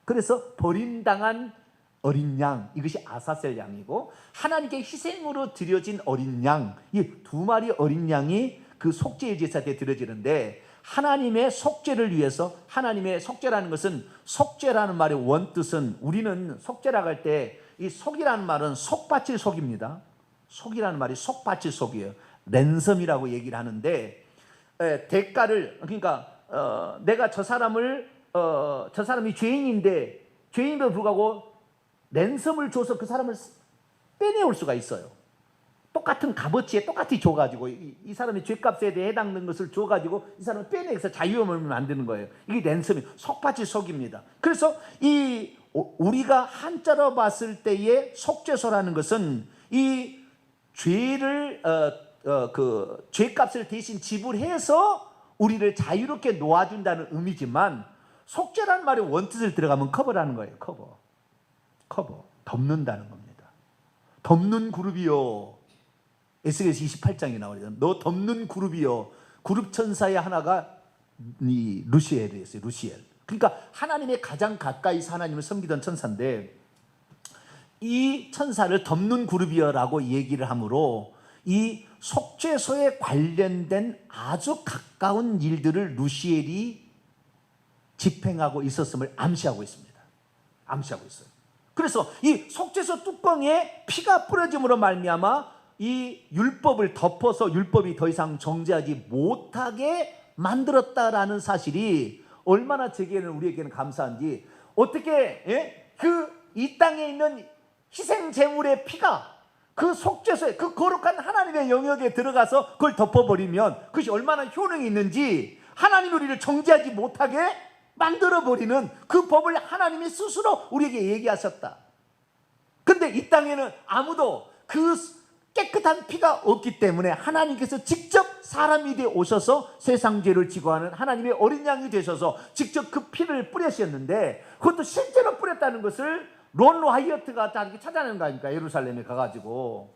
그래서 버림당한 어린 양 이것이 아사셀 양이고 하나님께 희생으로 드려진 어린 양 이 두 마리 어린 양이 그 속죄의 제사 때 드려지는데 하나님의 속죄를 위해서 하나님의 속죄라는 것은 속죄라는 말의 원뜻은 우리는 속죄라고 할 때 이 속이라는 말은 속바칠 속입니다. 속이라는 말이 속바칠 속이에요. 랜섬이라고 얘기를 하는데 대가를 그러니까 내가 저 사람이 죄인인데 죄인도 불구하고 랜섬을 줘서 그 사람을 빼내올 수가 있어요. 똑같은 값어치에 똑같이 줘가지고 이 사람의 죄값에 대해 해당되는 것을 줘가지고 이 사람을 빼내서 자유함을 만드는 거예요. 이게 랜섬이 속바칠 속입니다. 그래서 이 우리가 한자로 봤을 때의 속죄소라는 것은 이 죄를 그 죄값을 대신 지불해서 우리를 자유롭게 놓아준다는 의미지만, 속죄라는 말의 원뜻을 들어가면 커버라는 거예요. 커버. 덮는다는 겁니다. 덮는 그룹이요. 에스겔서 28장에 나오죠. 너 덮는 그룹이요. 그룹 천사의 하나가 이 루시엘이었어요. 루시엘. 그러니까 하나님의 가장 가까이서 하나님을 섬기던 천사인데, 이 천사를 덮는 그룹이여라고 얘기를 하므로 이 속죄소에 관련된 아주 가까운 일들을 루시엘이 집행하고 있었음을 암시하고 있습니다. 암시하고 있어요. 그래서 이 속죄소 뚜껑에 피가 뿌려짐으로 말미암아 이 율법을 덮어서 율법이 더 이상 정죄하지 못하게 만들었다라는 사실이 얼마나 제게는, 우리에게는 감사한지, 어떻게 이 땅에 있는 희생 제물의 피가 그 속죄소에, 그 거룩한 하나님의 영역에 들어가서 그걸 덮어버리면 그것이 얼마나 효능이 있는지, 하나님 우리를 정죄하지 못하게 만들어버리는 그 법을 하나님이 스스로 우리에게 얘기하셨다. 근데 이 땅에는 아무도 그 깨끗한 피가 없기 때문에 하나님께서 직접 사람이 되어 오셔서 세상 죄를 지고하는 하나님의 어린 양이 되셔서 직접 그 피를 뿌리셨는데, 그것도 실제로 뿌렸다는 것을 론 와이어트가 다 이렇게 찾아낸 거 아닙니까? 예루살렘에 가가지고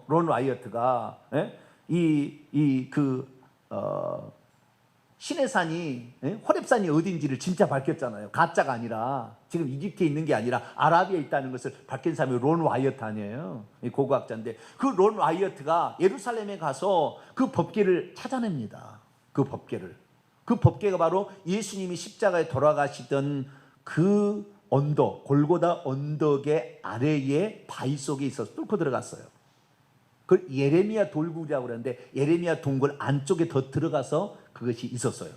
론 와이어트가 신의 산이, 호렙산이 어딘지를 진짜 밝혔잖아요. 가짜가 아니라, 지금 이집트에 있는 게 아니라 아라비아에 있다는 것을 밝힌 사람이 론 와이어트 아니에요. 고고학자인데, 그 론 와이어트가 예루살렘에 가서 그 법궤를 찾아냅니다. 그 법궤가 바로 예수님이 십자가에 돌아가시던 그 언덕, 골고다 언덕의 아래에 바위 속에 있어서 뚫고 들어갔어요. 그걸 예레미야 돌굴이라고 그러는데, 예레미야 동굴 안쪽에 더 들어가서 그것이 있었어요.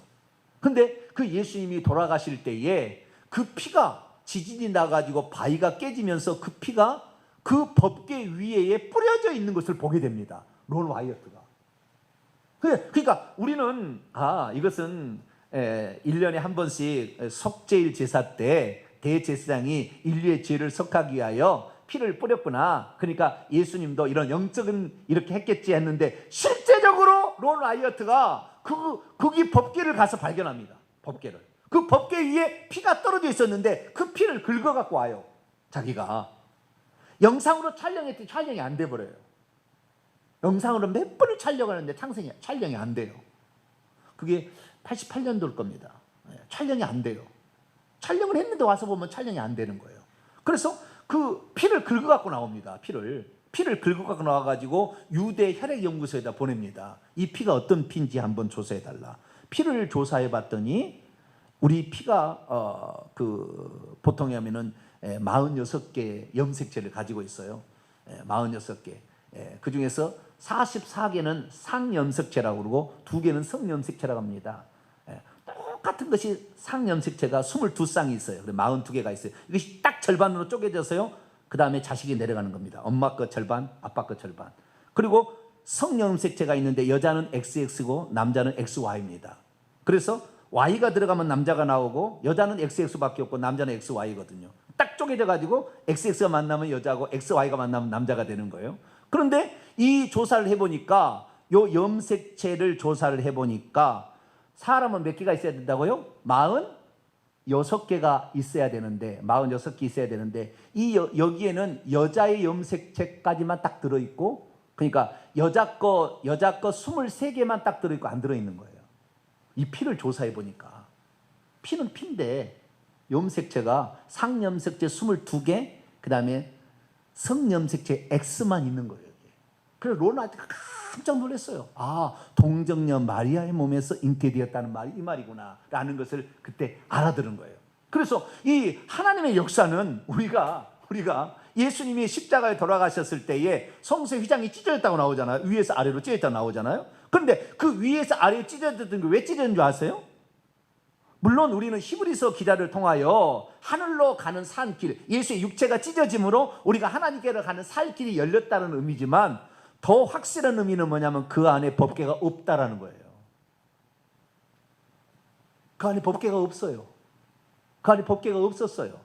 근데 그 예수님이 돌아가실 때에 그 피가, 지진이 나가지고 바위가 깨지면서 그 피가 그 법궤 위에 뿌려져 있는 것을 보게 됩니다. 론 와이어트가. 그러니까 우리는 이것은 1년에 한 번씩 속죄일 제사 때 대제사장이 인류의 죄를 속하기 위하여 피를 뿌렸구나, 그러니까 예수님도 이런 영적인 이렇게 했겠지 했는데, 실제적으로 론 와이어트가 거기 법궤를 가서 발견합니다. 법궤를. 그 법궤 위에 피가 떨어져 있었는데 그 피를 긁어 갖고 와요. 자기가 영상으로 촬영했더니 촬영이 안 돼 버려요. 영상으로 몇 번을 촬영하는데 촬영이 안 돼요. 그게 88년도일 겁니다. 촬영이 안 돼요. 촬영을 했는데 와서 보면 촬영이 안 되는 거예요. 그래서 그 피를 긁어 갖고 나옵니다. 피를 긁어 갖고 나와가지고 유대 혈액연구소에다 보냅니다. 이 피가 어떤 피인지 한번 조사해달라. 피를 조사해봤더니 우리 피가 보통에 하면은 46개 염색체를 가지고 있어요. 46개. 그 중에서 44개는 상염색체라고 그러고 2개는 성염색체라고 합니다. 똑같은 것이 상염색체가 22쌍이 있어요. 42개가 있어요. 이것이 딱 절반으로 쪼개져서요, 그 다음에 자식이 내려가는 겁니다. 엄마 거 절반, 아빠 거 절반. 그리고 성염색체가 있는데 여자는 XX고 남자는 XY입니다. 그래서 Y가 들어가면 남자가 나오고 여자는 XX밖에 없고 남자는 XY거든요. 딱 쪼개져가지고 XX가 만나면 여자고 XY가 만나면 남자가 되는 거예요. 그런데 이 조사를 해보니까, 요 염색체를 조사를 해보니까 사람은 몇 개가 있어야 된다고요? 46개가 있어야 되는데, 46개 있어야 되는데, 여기에는 여자의 염색체까지만 딱 들어있고, 그러니까 여자 거 23개만 딱 들어있고 안 들어있는 거예요. 이 피를 조사해 보니까 피는 피인데 염색체가 상염색체 22개, 그 다음에 성염색체 X만 있는 거예요. 그래서 로나한테가 깜짝 놀랐어요. 동정녀 마리아의 몸에서 잉태되었다는 말이 이 말이구나 라는 것을 그때 알아들은 거예요. 그래서 이 하나님의 역사는 우리가 예수님이 십자가에 돌아가셨을 때에 성소의 휘장이 찢어졌다고 나오잖아요. 위에서 아래로 찢어졌다고 나오잖아요. 그런데 그 위에서 아래로 찢어졌던 게 왜 찢어진 줄 아세요? 물론 우리는 히브리서 기자를 통하여 하늘로 가는 산길, 예수의 육체가 찢어짐으로 우리가 하나님께로 가는 살길이 열렸다는 의미지만, 더 확실한 의미는 뭐냐면 그 안에 법궤가 없다라는 거예요. 그 안에 법궤가 없어요. 그 안에 법궤가 없었어요.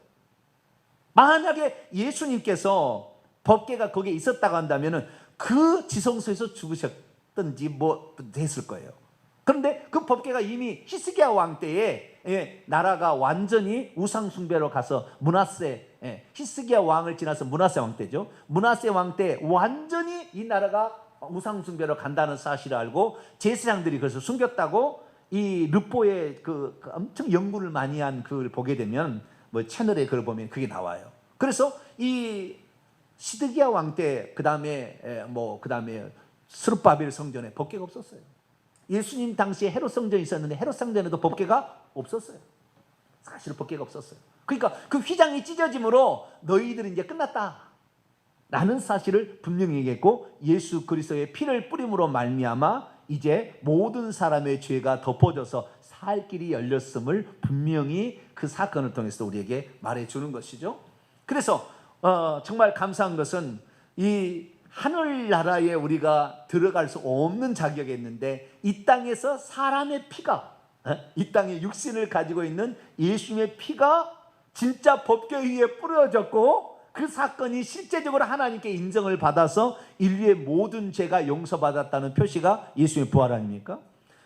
만약에 예수님께서 법궤가 거기에 있었다고 한다면 그 지성소에서 줬든지 뭐 됐을 거예요. 그런데 그 법궤가 이미 히스기야 왕 때에 나라가 완전히 우상 숭배로 가서 므낫세, 히스기야 왕을 지나서 므낫세 왕 때죠. 므낫세 왕 때 완전히 이 나라가 우상 숭배로 간다는 사실을 알고 제사장들이 그래서 숨겼다고 이 르포의 그 엄청 연구를 많이 한 그걸 보게 되면 뭐 채널에 그걸 보면 그게 나와요. 그래서 이 시드기야 왕 때 그다음에 그다음에 스룹바벨 성전에 법궤가 없었어요. 예수님 당시에 헤롯 성전이 있었는데 헤롯 성전에도 법궤가 없었어요. 사실 법궤가 없었어요. 그러니까 그 휘장이 찢어짐으로 너희들은 이제 끝났다 라는 사실을 분명히 얘기했고, 예수 그리스도의 피를 뿌림으로 말미암아 이제 모든 사람의 죄가 덮어져서 살 길이 열렸음을 분명히 그 사건을 통해서 우리에게 말해주는 것이죠. 그래서 정말 감사한 것은 이 하늘나라에 우리가 들어갈 수 없는 자격이 있는데, 이 땅에서 사람의 피가, 이 땅에 육신을 가지고 있는 예수님의 피가 진짜 법궤 위에 뿌려졌고, 그 사건이 실제적으로 하나님께 인정을 받아서 인류의 모든 죄가 용서받았다는 표시가 예수님의 부활 아닙니까?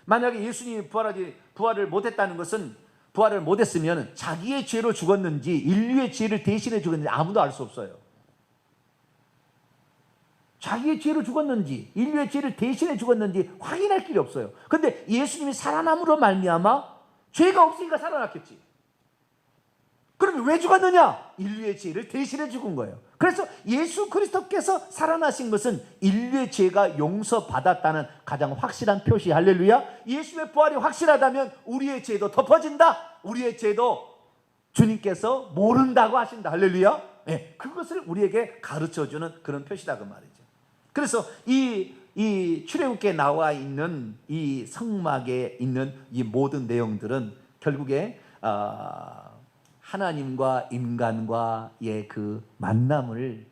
만약에 예수님이 부활을 못했다는 것은, 부활을 못했으면 자기의 죄로 죽었는지 인류의 죄를 대신해 죽었는지 아무도 알 수 없어요. 자기의 죄로 죽었는지 인류의 죄를 대신해 죽었는지 확인할 길이 없어요. 그런데 예수님이 살아남으로 말미암아 죄가 없으니까 살아났겠지. 그러면 왜 죽었느냐? 인류의 죄를 대신해 죽은 거예요. 그래서 예수 그리스도께서 살아나신 것은 인류의 죄가 용서받았다는 가장 확실한 표시. 할렐루야. 예수의 부활이 확실하다면 우리의 죄도 덮어진다, 우리의 죄도 주님께서 모른다고 하신다. 할렐루야. 네, 그것을 우리에게 가르쳐주는 그런 표시다 그 말이죠. 그래서 이 출애굽기에 나와 있는 이 성막에 있는 이 모든 내용들은 결국에 하나님과 인간과의 그 만남을,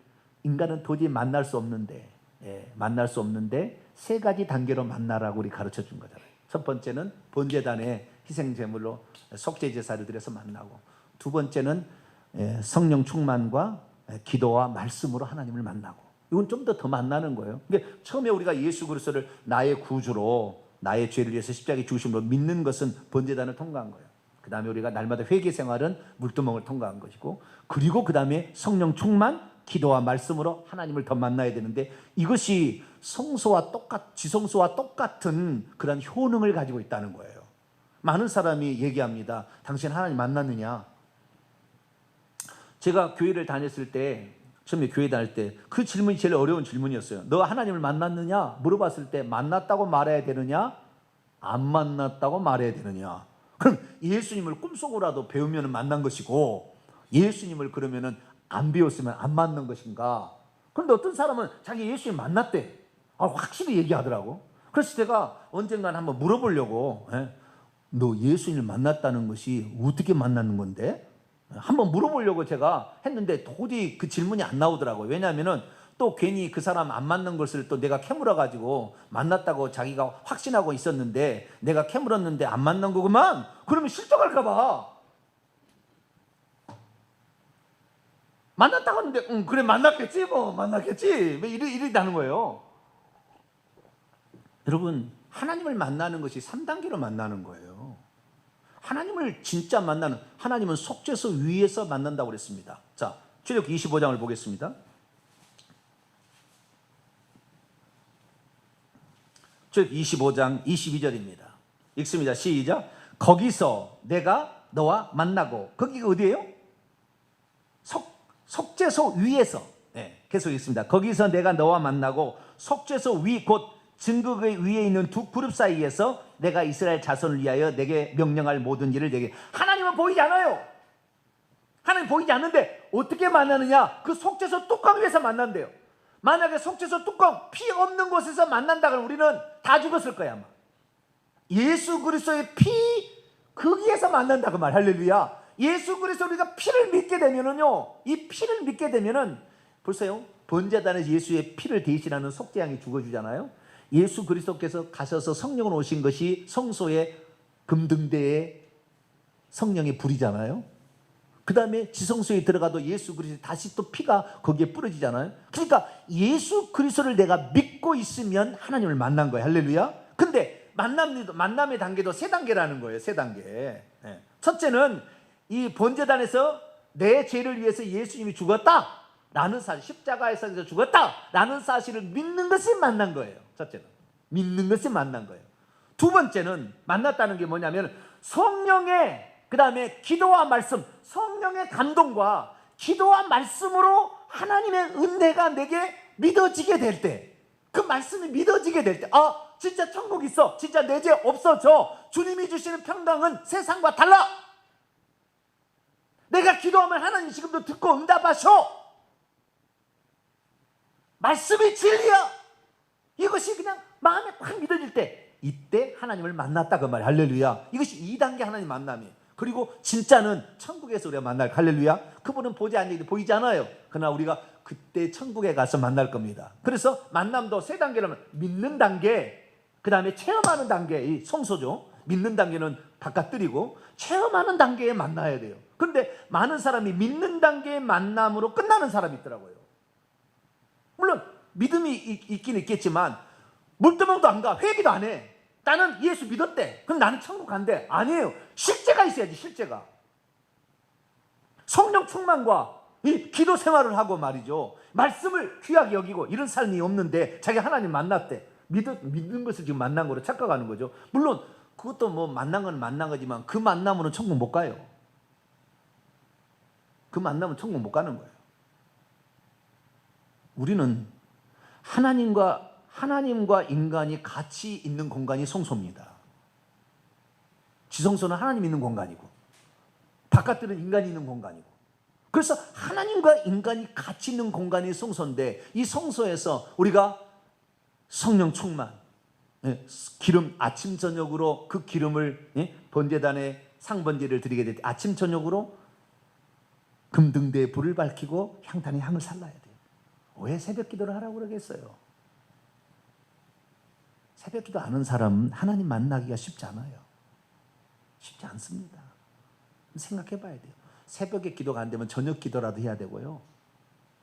인간은 도저히 만날 수 없는데 세 가지 단계로 만나라고 우리 가르쳐 준 거잖아요. 첫 번째는 번제단에 희생제물로 속죄 제사를 드려서 만나고, 두 번째는 성령 충만과 기도와 말씀으로 하나님을 만나고, 이건 좀 더 만나는 거예요. 그러니까 처음에 우리가 예수 그리스도를 나의 구주로, 나의 죄를 위해서 십자가에 죽으심으로 믿는 것은 번제단을 통과한 거예요. 그 다음에 우리가 날마다 회개 생활은 물두멍을 통과한 것이고, 그리고 그 다음에 성령 충만, 기도와 말씀으로 하나님을 더 만나야 되는데, 이것이 지성소와 똑같은 그런 효능을 가지고 있다는 거예요. 많은 사람이 얘기합니다. 당신 하나님 만났느냐? 제가 교회를 다녔을 때, 처음에 교회 다닐 때 그 질문이 제일 어려운 질문이었어요. 너 하나님을 만났느냐? 물어봤을 때 만났다고 말해야 되느냐? 안 만났다고 말해야 되느냐? 그럼 예수님을 꿈속으로라도 배우면 만난 것이고, 예수님을 그러면 안 배웠으면 안 만난 것인가? 그런데 어떤 사람은 자기 예수님 만났대. 확실히 얘기하더라고. 그래서 제가 언젠간 한번 물어보려고, 너 예수님을 만났다는 것이 어떻게 만났는 건데? 한번 물어보려고 제가 했는데 도저히 그 질문이 안 나오더라고요. 왜냐하면 또 괜히 그 사람 안 맞는 것을 또 내가 캐물어가지고 만났다고 자기가 확신하고 있었는데 내가 캐물었는데 안 맞는 거구만. 그러면 실족할까봐. 만났다고 하는데 그래 만났겠지 뭐 만났겠지 뭐 이러다는 거예요. 여러분, 하나님을 만나는 것이 3단계로 만나는 거예요. 하나님을 진짜 만나는, 하나님은 속죄소 위에서 만난다고 그랬습니다. 자, 출애굽기 25장을 보겠습니다. 출애굽기 25장 22절입니다. 읽습니다. 시작. 거기서 내가 너와 만나고, 거기가 어디예요? 속죄소 위에서. 계속 읽습니다. 거기서 내가 너와 만나고 속죄소 위 곧 증거의 위에 있는 두 그룹 사이에서 내가 이스라엘 자손을 위하여 내게 명령할 모든 일을 내게. 하나님은 보이지 않아요. 하나님 보이지 않는데 어떻게 만나느냐? 그 속죄소 뚜껑 위에서 만난대요. 만약에 속죄소 뚜껑 피 없는 곳에서 만난다 그러면 우리는 다 죽었을 거야 아마. 예수 그리스도의 피 거기에서 만난다 그 말. 할렐루야. 예수 그리스도 우리가 피를 믿게 되면은요, 이 피를 믿게 되면은 벌써요, 번제단에서 예수의 피를 대신하는 속죄양이 죽어주잖아요. 예수 그리스도께서 가셔서 성령을 오신 것이 성소의 금등대에 성령의 불이잖아요. 그 다음에 지성소에 들어가도 예수 그리스도 다시 또 피가 거기에 뿌려지잖아요. 그러니까 예수 그리스도를 내가 믿고 있으면 하나님을 만난 거예요. 할렐루야. 근데 만남의 단계도 세 단계라는 거예요. 세 단계. 첫째는 이 번제단에서 내 죄를 위해서 예수님이 죽었다 라는 사실, 십자가에서 죽었다 라는 사실을 믿는 것이 만난 거예요. 첫째는 믿는 것이 만난 거예요. 두 번째는 만났다는 게 뭐냐면 성령의, 그 다음에 기도와 말씀, 성령의 감동과 기도와 말씀으로 하나님의 은혜가 내게 믿어지게 될 때, 그 말씀이 믿어지게 될 때, 진짜 천국 있어, 진짜 내 죄 없어져, 주님이 주시는 평강은 세상과 달라, 내가 기도하면 하나님 지금도 듣고 응답하셔, 말씀이 진리야, 이것이 그냥 마음에 확 믿어질 때, 이때 하나님을 만났다 그 말이야. 할렐루야. 이것이 2단계 하나님 만남이에요. 그리고 진짜는 천국에서 우리가 만날, 할렐루야. 그분은 보이지 않아요. 그러나 우리가 그때 천국에 가서 만날 겁니다. 그래서 만남도 세 단계라면 믿는 단계, 그 다음에 체험하는 단계, 이 성소죠. 믿는 단계는 바깥들이고 체험하는 단계에 만나야 돼요. 그런데 많은 사람이 믿는 단계의 만남으로 끝나는 사람이 있더라고요. 물론 믿음이 있긴 있겠지만 물두멍도 안 가, 회개도 안 해. 나는 예수 믿었대, 그럼 나는 천국 간대. 아니에요. 실제가 있어야지. 실제가 성령 충만과 이 기도 생활을 하고 말이죠, 말씀을 귀하게 여기고 이런 삶이 없는데 자기 하나님 만났대. 믿는 것을 지금 만난 거로 착각하는 거죠. 물론 그것도 뭐 만난 건 만난 거지만 그 만남으로는 천국 못 가요. 그 만남은 천국 못 가는 거예요. 우리는 하나님과 인간이 같이 있는 공간이 성소입니다. 지성소는 하나님 있는 공간이고 바깥들은 인간이 있는 공간이고, 그래서 하나님과 인간이 같이 있는 공간이 성소인데, 이 성소에서 우리가 성령 충만, 기름, 아침 저녁으로 그 기름을 번제단에 상번제를 드리게 될 때 아침 저녁으로 금등대에 불을 밝히고 향단에 향을 살라야 돼요. 왜 새벽 기도를 하라고 그러겠어요? 새벽 기도 아는 사람은 하나님 만나기가 쉽지 않아요. 쉽지 않습니다. 생각해 봐야 돼요. 새벽에 기도가 안 되면 저녁 기도라도 해야 되고요,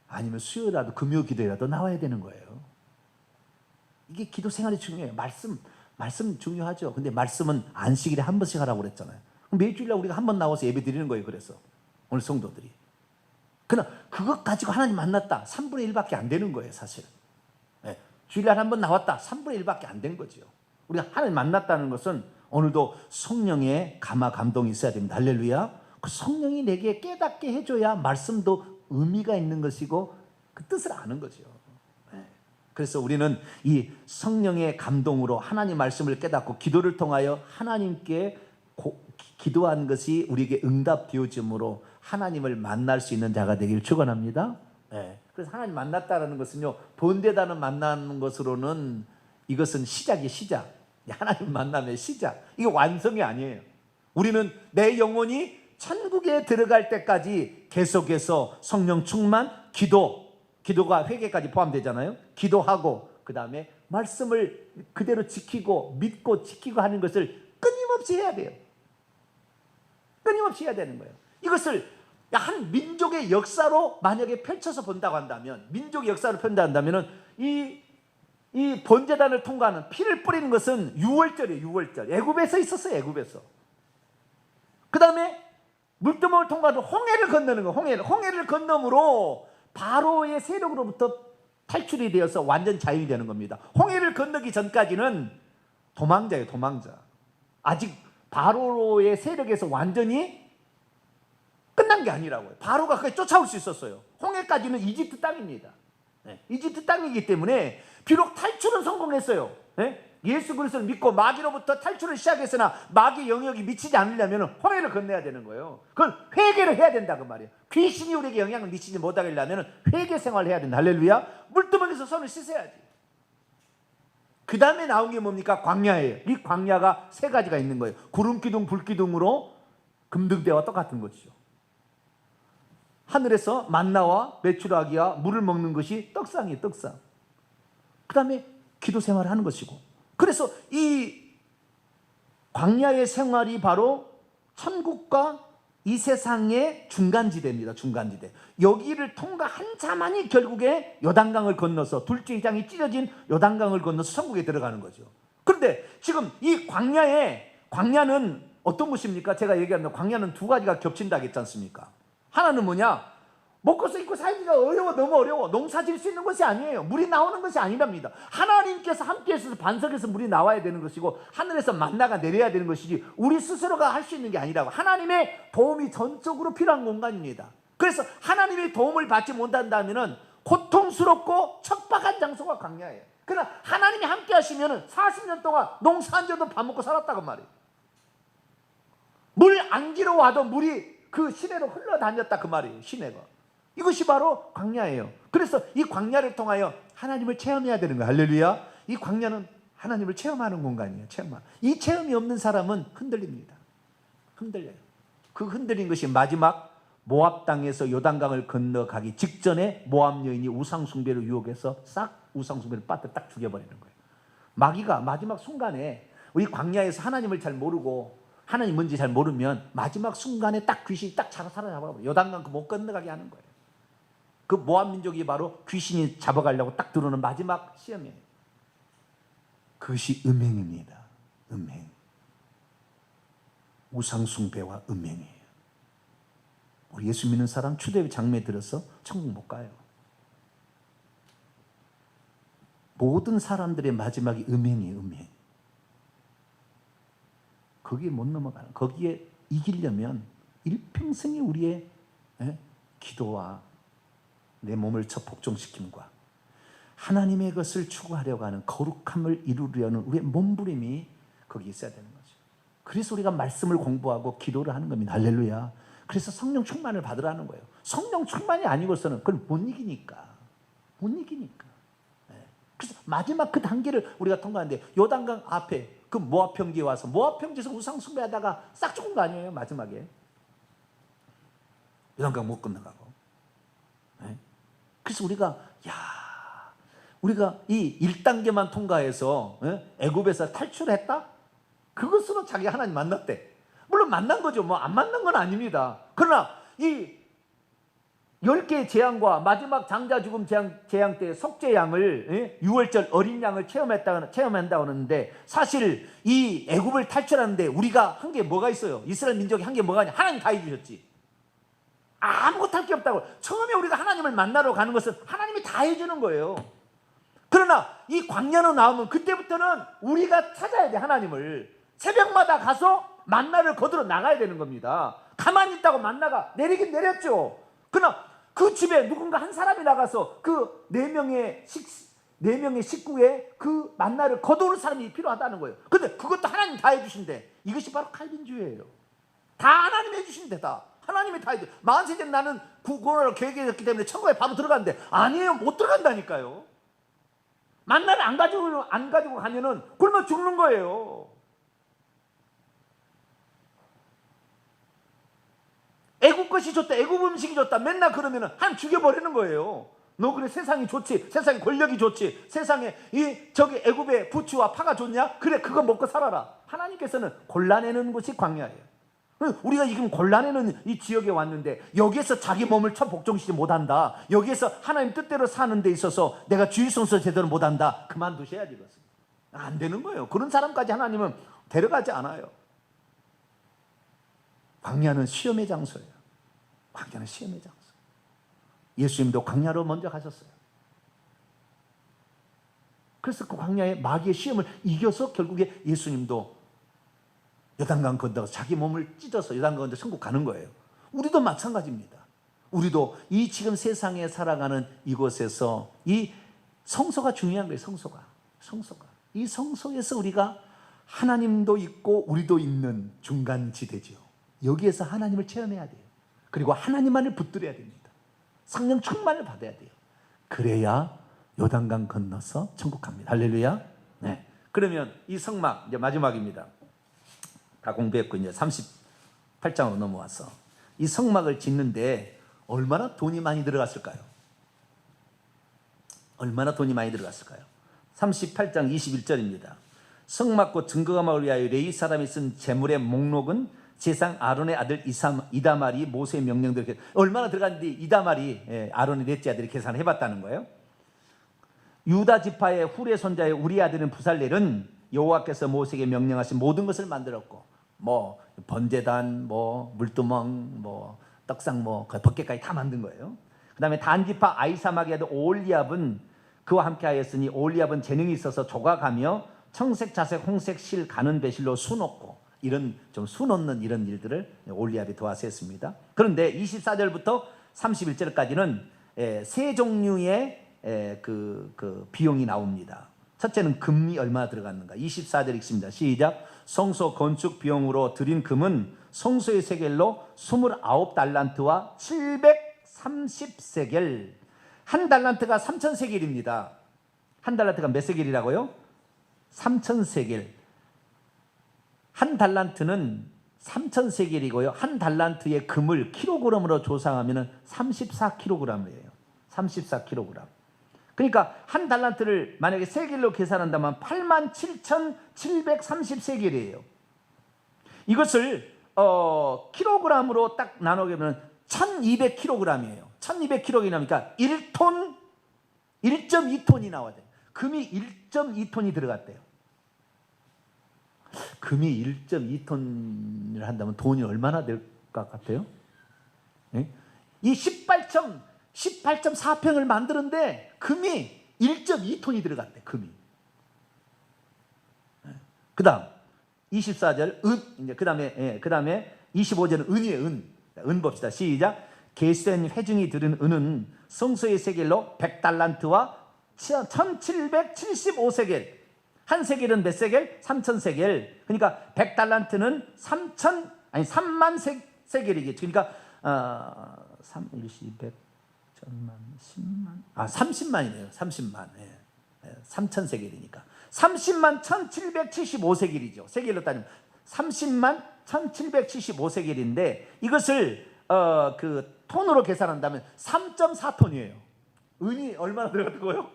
아니면 수요일이라도 금요 기도라도 나와야 되는 거예요. 이게 기도 생활이 중요해요. 말씀 중요하죠. 근데 말씀은 안식일에 한 번씩 하라고 그랬잖아요. 그럼 매주일날 우리가 한 번 나와서 예배 드리는 거예요. 그래서 오늘 성도들이, 그러나 그것 가지고 하나님 만났다 3분의 1밖에 안 되는 거예요. 사실 주일날 한 번 나왔다 3분의 1밖에 안 된 거죠. 우리가 하나님 만났다는 것은 오늘도 성령의 감동이 있어야 됩니다. 할렐루야. 그 성령이 내게 깨닫게 해줘야 말씀도 의미가 있는 것이고 그 뜻을 아는 거죠. 그래서 우리는 이 성령의 감동으로 하나님 말씀을 깨닫고 기도를 통하여 하나님께 기도한 것이 우리에게 응답되어짐으로 하나님을 만날 수 있는 자가 되길 축원합니다. 그래서 하나님 만났다는 것은요, 번제단을 만나는 것으로는 이것은 시작이 시작. 하나님 만남의 시작. 이게 완성이 아니에요. 우리는 내 영혼이 천국에 들어갈 때까지 계속해서 성령 충만, 기도가 회개까지 포함되잖아요. 기도하고 그 다음에 말씀을 그대로 지키고 믿고 지키고 하는 것을 끊임없이 해야 돼요. 끊임없이 해야 되는 거예요. 이것을 한 민족의 역사로 만약에 펼쳐서 본다고 한다면, 민족의 역사로 편다한다면 이 번제단을 통과하는 피를 뿌리는 것은 유월절이에요. 유월절. 애굽에서 있었어요. 애굽에서. 그 다음에 물두멍을 통과하는 홍해를 건너는 거예요. 홍해를 건너므로 바로의 세력으로부터 탈출이 되어서 완전 자유이 되는 겁니다. 홍해를 건너기 전까지는 도망자예요. 도망자. 아직 바로의 세력에서 완전히 끝난 게 아니라고요. 바로가 그게 쫓아올 수 있었어요. 홍해까지는 이집트 땅입니다. 이집트 땅이기 때문에 비록 탈출은 성공했어요. 예수 그리스도를 믿고 마귀로부터 탈출을 시작했으나 마귀 영역이 미치지 않으려면 홍해를 건너야 되는 거예요. 그건 회개를 해야 된다 그 말이에요. 귀신이 우리에게 영향을 미치지 못하게 하려면 회개 생활을 해야 된다. 할렐루야. 물두멍에서 손을 씻어야지. 그 다음에 나온 게 뭡니까? 광야예요. 이 광야가 세 가지가 있는 거예요. 구름기둥, 불기둥으로 금등대와 똑같은 것이죠. 하늘에서 만나와 메추라기와 물을 먹는 것이 떡상이에요. 떡상. 그 다음에 기도 생활을 하는 것이고, 그래서 이 광야의 생활이 바로 천국과 이 세상의 중간지대입니다. 중간지대. 여기를 통과한 자만이 결국에 요단강을 건너서 둘째 장이 찢어진 요단강을 건너서 천국에 들어가는 거죠. 그런데 지금 이 광야는 어떤 곳입니까? 제가 얘기하는 광야는 두 가지가 겹친다 했지 않습니까? 하나는 뭐냐? 먹고 입고 살기가 어려워, 너무 어려워. 농사 지을 수 있는 것이 아니에요. 물이 나오는 것이 아니랍니다. 하나님께서 함께 해서 반석에서 물이 나와야 되는 것이고 하늘에서 만나가 내려야 되는 것이지 우리 스스로가 할 수 있는 게 아니라고. 하나님의 도움이 전적으로 필요한 공간입니다. 그래서 하나님의 도움을 받지 못한다면 고통스럽고 척박한 장소가 광야예요. 그러나 하나님이 함께 하시면 40년 동안 농사 안 지어도 밥 먹고 살았다고 말이에요. 물 안 기러 와도 물이 그 시내로 흘러다녔다 그 말이에요. 시내가. 이것이 바로 광야예요. 그래서 이 광야를 통하여 하나님을 체험해야 되는 거예요. 할렐루야. 이 광야는 하나님을 체험하는 공간이에요. 이 체험이 없는 사람은 흔들립니다. 흔들려요. 그 흔들린 것이 마지막 모압 땅에서 요단강을 건너가기 직전에 모압 여인이 우상 숭배를 유혹해서 싹 우상 숭배를 빠뜨려 딱 죽여버리는 거예요. 마귀가 마지막 순간에 우리 광야에서 하나님을 잘 모르고 하나님 뭔지 잘 모르면 마지막 순간에 딱 귀신이 딱 사로잡아버려요. 요단강 못 건너가게 하는 거예요. 그 모압 민족이 바로 귀신이 잡아가려고 딱 들어오는 마지막 시험이에요. 그것이 음행입니다. 음행. 우상숭배와 음행이에요. 우리 예수 믿는 사람 초대교회 장로에 들어서 천국 못 가요. 모든 사람들의 마지막이 음행이에요. 음행. 거기에 못 넘어가는, 거기에 이기려면 일평생이 우리의 기도와 내 몸을 복종시킴과 하나님의 것을 추구하려고 하는 거룩함을 이루려는 우리의 몸부림이 거기 있어야 되는 거죠. 그래서 우리가 말씀을 공부하고 기도를 하는 겁니다. 할렐루야. 그래서 성령 충만을 받으라는 거예요. 성령 충만이 아니고서는 그걸 못 이기니까. 그래서 마지막 그 단계를 우리가 통과하는데 요단강 앞에 그 모압 평지에 와서 모압 평지에서 우상 숭배하다가 싹 죽은 거 아니에요. 마지막에 요단강 못 건너가고. 그래서 우리가 이 1단계만 통과해서 애굽에서 탈출했다? 그것으로 자기 하나님 만났대. 물론 만난 거죠. 뭐 안 만난 건 아닙니다. 그러나 이 10개의 재앙과 마지막 장자 죽음 재앙 때 속죄양을 6월절 어린 양을 체험한다고 하는데 사실 이 애굽을 탈출하는데 우리가 한 게 뭐가 있어요? 이스라엘 민족이 한 게 뭐가 있냐? 하나님 다 해주셨지. 아무것도 할 게 없다고. 처음에 우리가 하나님을 만나러 가는 것은 하나님이 다 해주는 거예요. 그러나 이 광야로 나오면 그때부터는 우리가 찾아야 돼. 하나님을 새벽마다 가서 만나를 거두러 나가야 되는 겁니다. 가만히 있다고 만나가 내리긴 내렸죠. 그러나 그 집에 누군가 한 사람이 나가서 그 4명의 식구에 그 만나를 거두는 사람이 필요하다는 거예요. 근데 그것도 하나님 다 해주신대. 이것이 바로 칼빈주의예요. 다 하나님이 해주신대. 다 하나님이 다 해줘. 43년 나는 구원을 계획했기 때문에 천국에 바로 들어갔는데 아니에요. 못 들어간다니까요. 만나를 안 가지고 가면은 굶어 죽는 거예요. 애국 것이 좋다, 애국 음식이 좋다 맨날 그러면은 한 죽여버리는 거예요. 너 그래 세상이 좋지, 세상에 권력이 좋지, 세상에 저기 애국의 부추와 파가 좋냐? 그래 그거 먹고 살아라. 하나님께서는 골라내는 것이 광야예요. 우리가 지금 골라내는 이 지역에 왔는데 여기에서 자기 몸을 복종시키지 못한다, 여기에서 하나님 뜻대로 사는 데 있어서 내가 주의성서 제대로 못한다, 그만두셔야지. 이것은 안 되는 거예요. 그런 사람까지 하나님은 데려가지 않아요. 광야는 시험의 장소예요. 광야는 시험의 장소. 예수님도 광야로 먼저 가셨어요. 그래서 그 광야의 마귀의 시험을 이겨서 결국에 예수님도 요단강 건너서 자기 몸을 찢어서 요단강 건너 천국 가는 거예요. 우리도 마찬가지입니다. 우리도 이 지금 세상에 살아가는 이곳에서 이 성소가 중요한 거예요. 성소가. 이 성소에서 우리가 하나님도 있고 우리도 있는 중간지대죠. 여기에서 하나님을 체험해야 돼요. 그리고 하나님만을 붙들어야 됩니다. 성령 충만을 받아야 돼요. 그래야 요단강 건너서 천국 갑니다. 할렐루야. 네. 그러면 이 성막 이제 마지막입니다. 다 공부했고 이제 38장으로 넘어와서 이 성막을 짓는데 얼마나 돈이 많이 들어갔을까요? 얼마나 돈이 많이 들어갔을까요? 38장 21절입니다. 성막과 증거가 마을 위하여 레위 사람이 쓴 재물의 목록은 제사장 아론의 아들 이다말이 모세의 명령대로 얼마나 들어갔는데 이다말이 아론의 넷째 아들이 계산을 해봤다는 거예요. 유다 지파의 훌의 손자의 우리 아들은 부살렐은 여호와께서 모세에게 명령하신 모든 것을 만들었고 뭐 번제단, 뭐 물두멍, 뭐 떡상, 뭐 벗개까지 다 만든 거예요. 그 다음에 단 지파 아히사막의 아들 오홀리압은 그와 함께하였으니 오홀리압은 재능이 있어서 조각하며 청색, 자색, 홍색, 실, 가는 배실로 수놓고 이런 좀 수놓는 이런 일들을 오홀리압이 도와서 했습니다. 그런데 24절부터 31절까지는 세 종류의 그 비용이 나옵니다. 첫째는 금이 얼마나 들어갔는가. 24절 읽습니다. 시작. 성소 건축 비용으로 들인 금은 성소의 세겔로 29달란트와 730세겔. 한 달란트가 3,000세겔입니다. 한 달란트가 몇 세겔이라고요? 3,000세겔. 한 달란트는 3,000세겔이고요. 한 달란트의 금을 킬로그램으로 조상하면 34kg이에요. 34kg. 그러니까 한 달란트를 만약에 세겔로 계산한다면 87,730세겔이에요. 이것을 킬로그램으로 딱 나누게 되면 1200kg이에요. 1200kg이니까 1톤, 1.2톤이 나와야 돼요. 금이 1.2톤이 들어갔대요. 금이 1.2톤을 한다면 돈이 얼마나 될 것 같아요? 네? 이 18.4평을 만드는데 금이 1.2톤이 들어갔대. 금이. 그 다음 24절 은, 그 다음에 25절은 은이에요. 은 봅시다. 시작. 계수된 회중이 들은 은은 성소의 세겔로 100달란트와 1775세겔. 한 세겔은 몇 세겔? 3000세겔. 그러니까 100달란트는 3만 세겔이겠죠. 그러니까 3, 1, 100, 1000만, 10만, 30만이네요. 30만. 3000세겔이니까 30만 1775세겔이죠. 세겔로 따지면 30만 1775세겔인데 이것을 그 톤으로 계산한다면 3.4톤이에요. 은이 얼마나 들어갔던 거예요?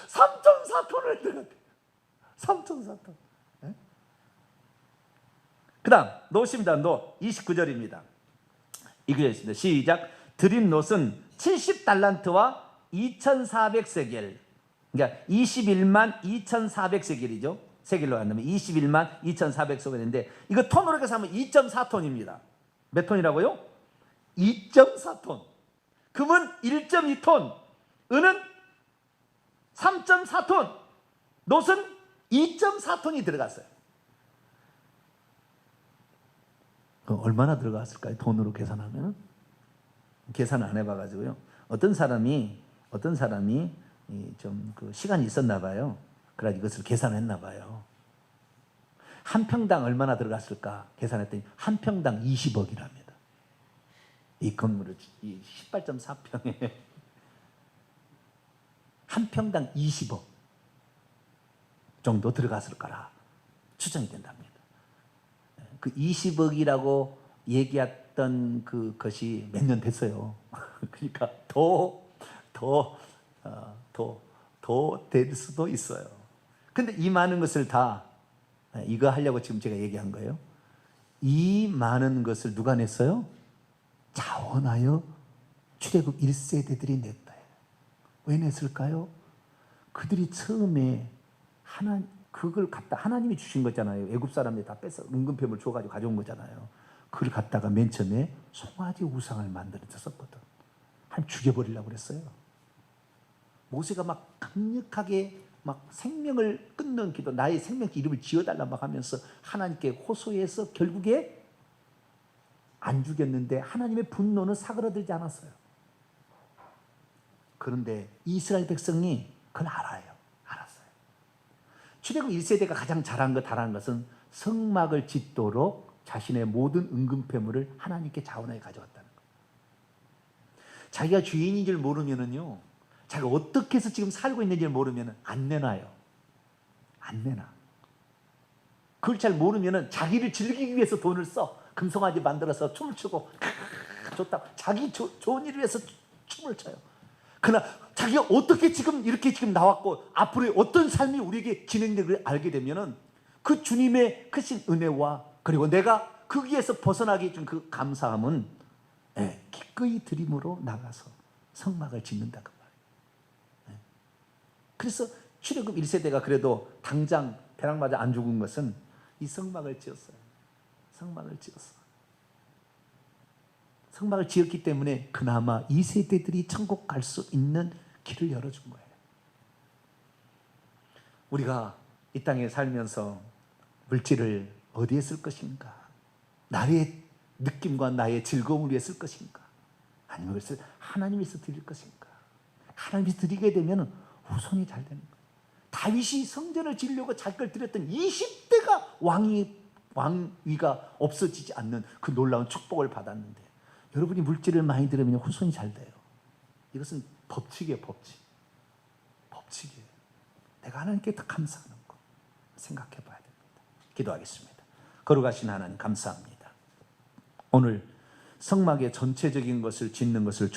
3.4톤을 들어갔대요. 3.4톤. 그 다음 노십니다. 노 29절입니다. 읽겠습니다. 시작. 드린 놋은 70달란트와 2400세겔. 그러니까 21만 2400세겔이죠. 세겔로 한다면 21만 2400세겔인데 이거 톤으로 계산하면 2.4톤입니다. 몇 톤이라고요? 2.4톤. 금은 1.2톤, 은은 3.4톤, 놋은 2.4톤이 들어갔어요. 그럼 얼마나 들어갔을까요? 돈으로 계산하면? 계산 안 해봐가지고요. 어떤 사람이 좀 그 시간이 있었나 봐요. 그래서 이것을 계산했나 봐요. 한 평당 얼마나 들어갔을까 계산했더니 한 평당 20억이랍니다. 이 건물을 이 18.4평에 한 평당 20억 정도 들어갔을 거라 추정이 된답니다. 그 20억이라고 얘기했던 그것이 몇 년 됐어요. 그러니까 더 될 수도 있어요. 근데 이 많은 것을 다 이거 하려고 지금 제가 얘기한 거예요. 이 많은 것을 누가 냈어요? 자원하여 출애굽 1세대들이 냈다. 왜 냈을까요? 그들이 처음에 그걸 갖다 하나님이 주신 거잖아요. 애굽 사람들이 다 뺏어 은금뱀을 줘가지고 가져온 거잖아요. 그걸 갖다가 맨 처음에 송아지 우상을 만들었었거든. 한 죽여버리려고 그랬어요. 모세가 막 강력하게 막 생명을 끊는 기도, 나의 생명 이름을 지어달라 막 하면서 하나님께 호소해서 결국에 안 죽였는데 하나님의 분노는 사그라들지 않았어요. 그런데 이스라엘 백성이 그걸 알았어요. 출애굽 1세대가 가장 잘한 것은 성막을 짓도록 자신의 모든 은금패물을 하나님께 자원하여 가져왔다는 거예요. 자기가 주인인 줄 모르면은요, 자기가 어떻게 해서 지금 살고 있는지를 모르면은 안 내놔요. 안 내놔. 그걸 잘 모르면은 자기를 즐기기 위해서 돈을 써. 금송아지 만들어서 춤을 추고 좋다. 자기 좋은 일을 위해서 춤을 춰요. 그러나 자기가 어떻게 이렇게 나왔고 앞으로 어떤 삶이 우리에게 진행되기를 알게 되면은 그 주님의 크신 은혜와 그리고 내가 거기에서 벗어나기 준 그 감사함은 기꺼이 드림으로 나가서 성막을 짓는다 그 말이에요. 그래서 출애굽 1세대가 그래도 당장 벼락 맞아 안 죽은 것은 이 성막을 지었어요. 성막을 지었어. 성막을 지었기 때문에 그나마 2세대들이 천국 갈 수 있는 길을 열어준 거예요. 우리가 이 땅에 살면서 물질을 어디에 쓸 것인가? 나의 느낌과 나의 즐거움을 위해 쓸 것인가? 아니면 그것을 하나님께서 드릴 것인가? 하나님께서 드리게 되면 후손이 잘 되는 거예요. 다윗이 성전을 지으려고 자기 걸 드렸던 20대가 왕위가 없어지지 않는 그 놀라운 축복을 받았는데, 여러분이 물질을 많이 들으면 후손이 잘 돼요. 이것은 법칙이에요. 법칙이에요. 내가 하나님께 더 감사하는 거 생각해 봐야 됩니다. 기도하겠습니다. 거룩하신 하나님 감사합니다. 오늘 성막의 전체적인 것을 짓는 것을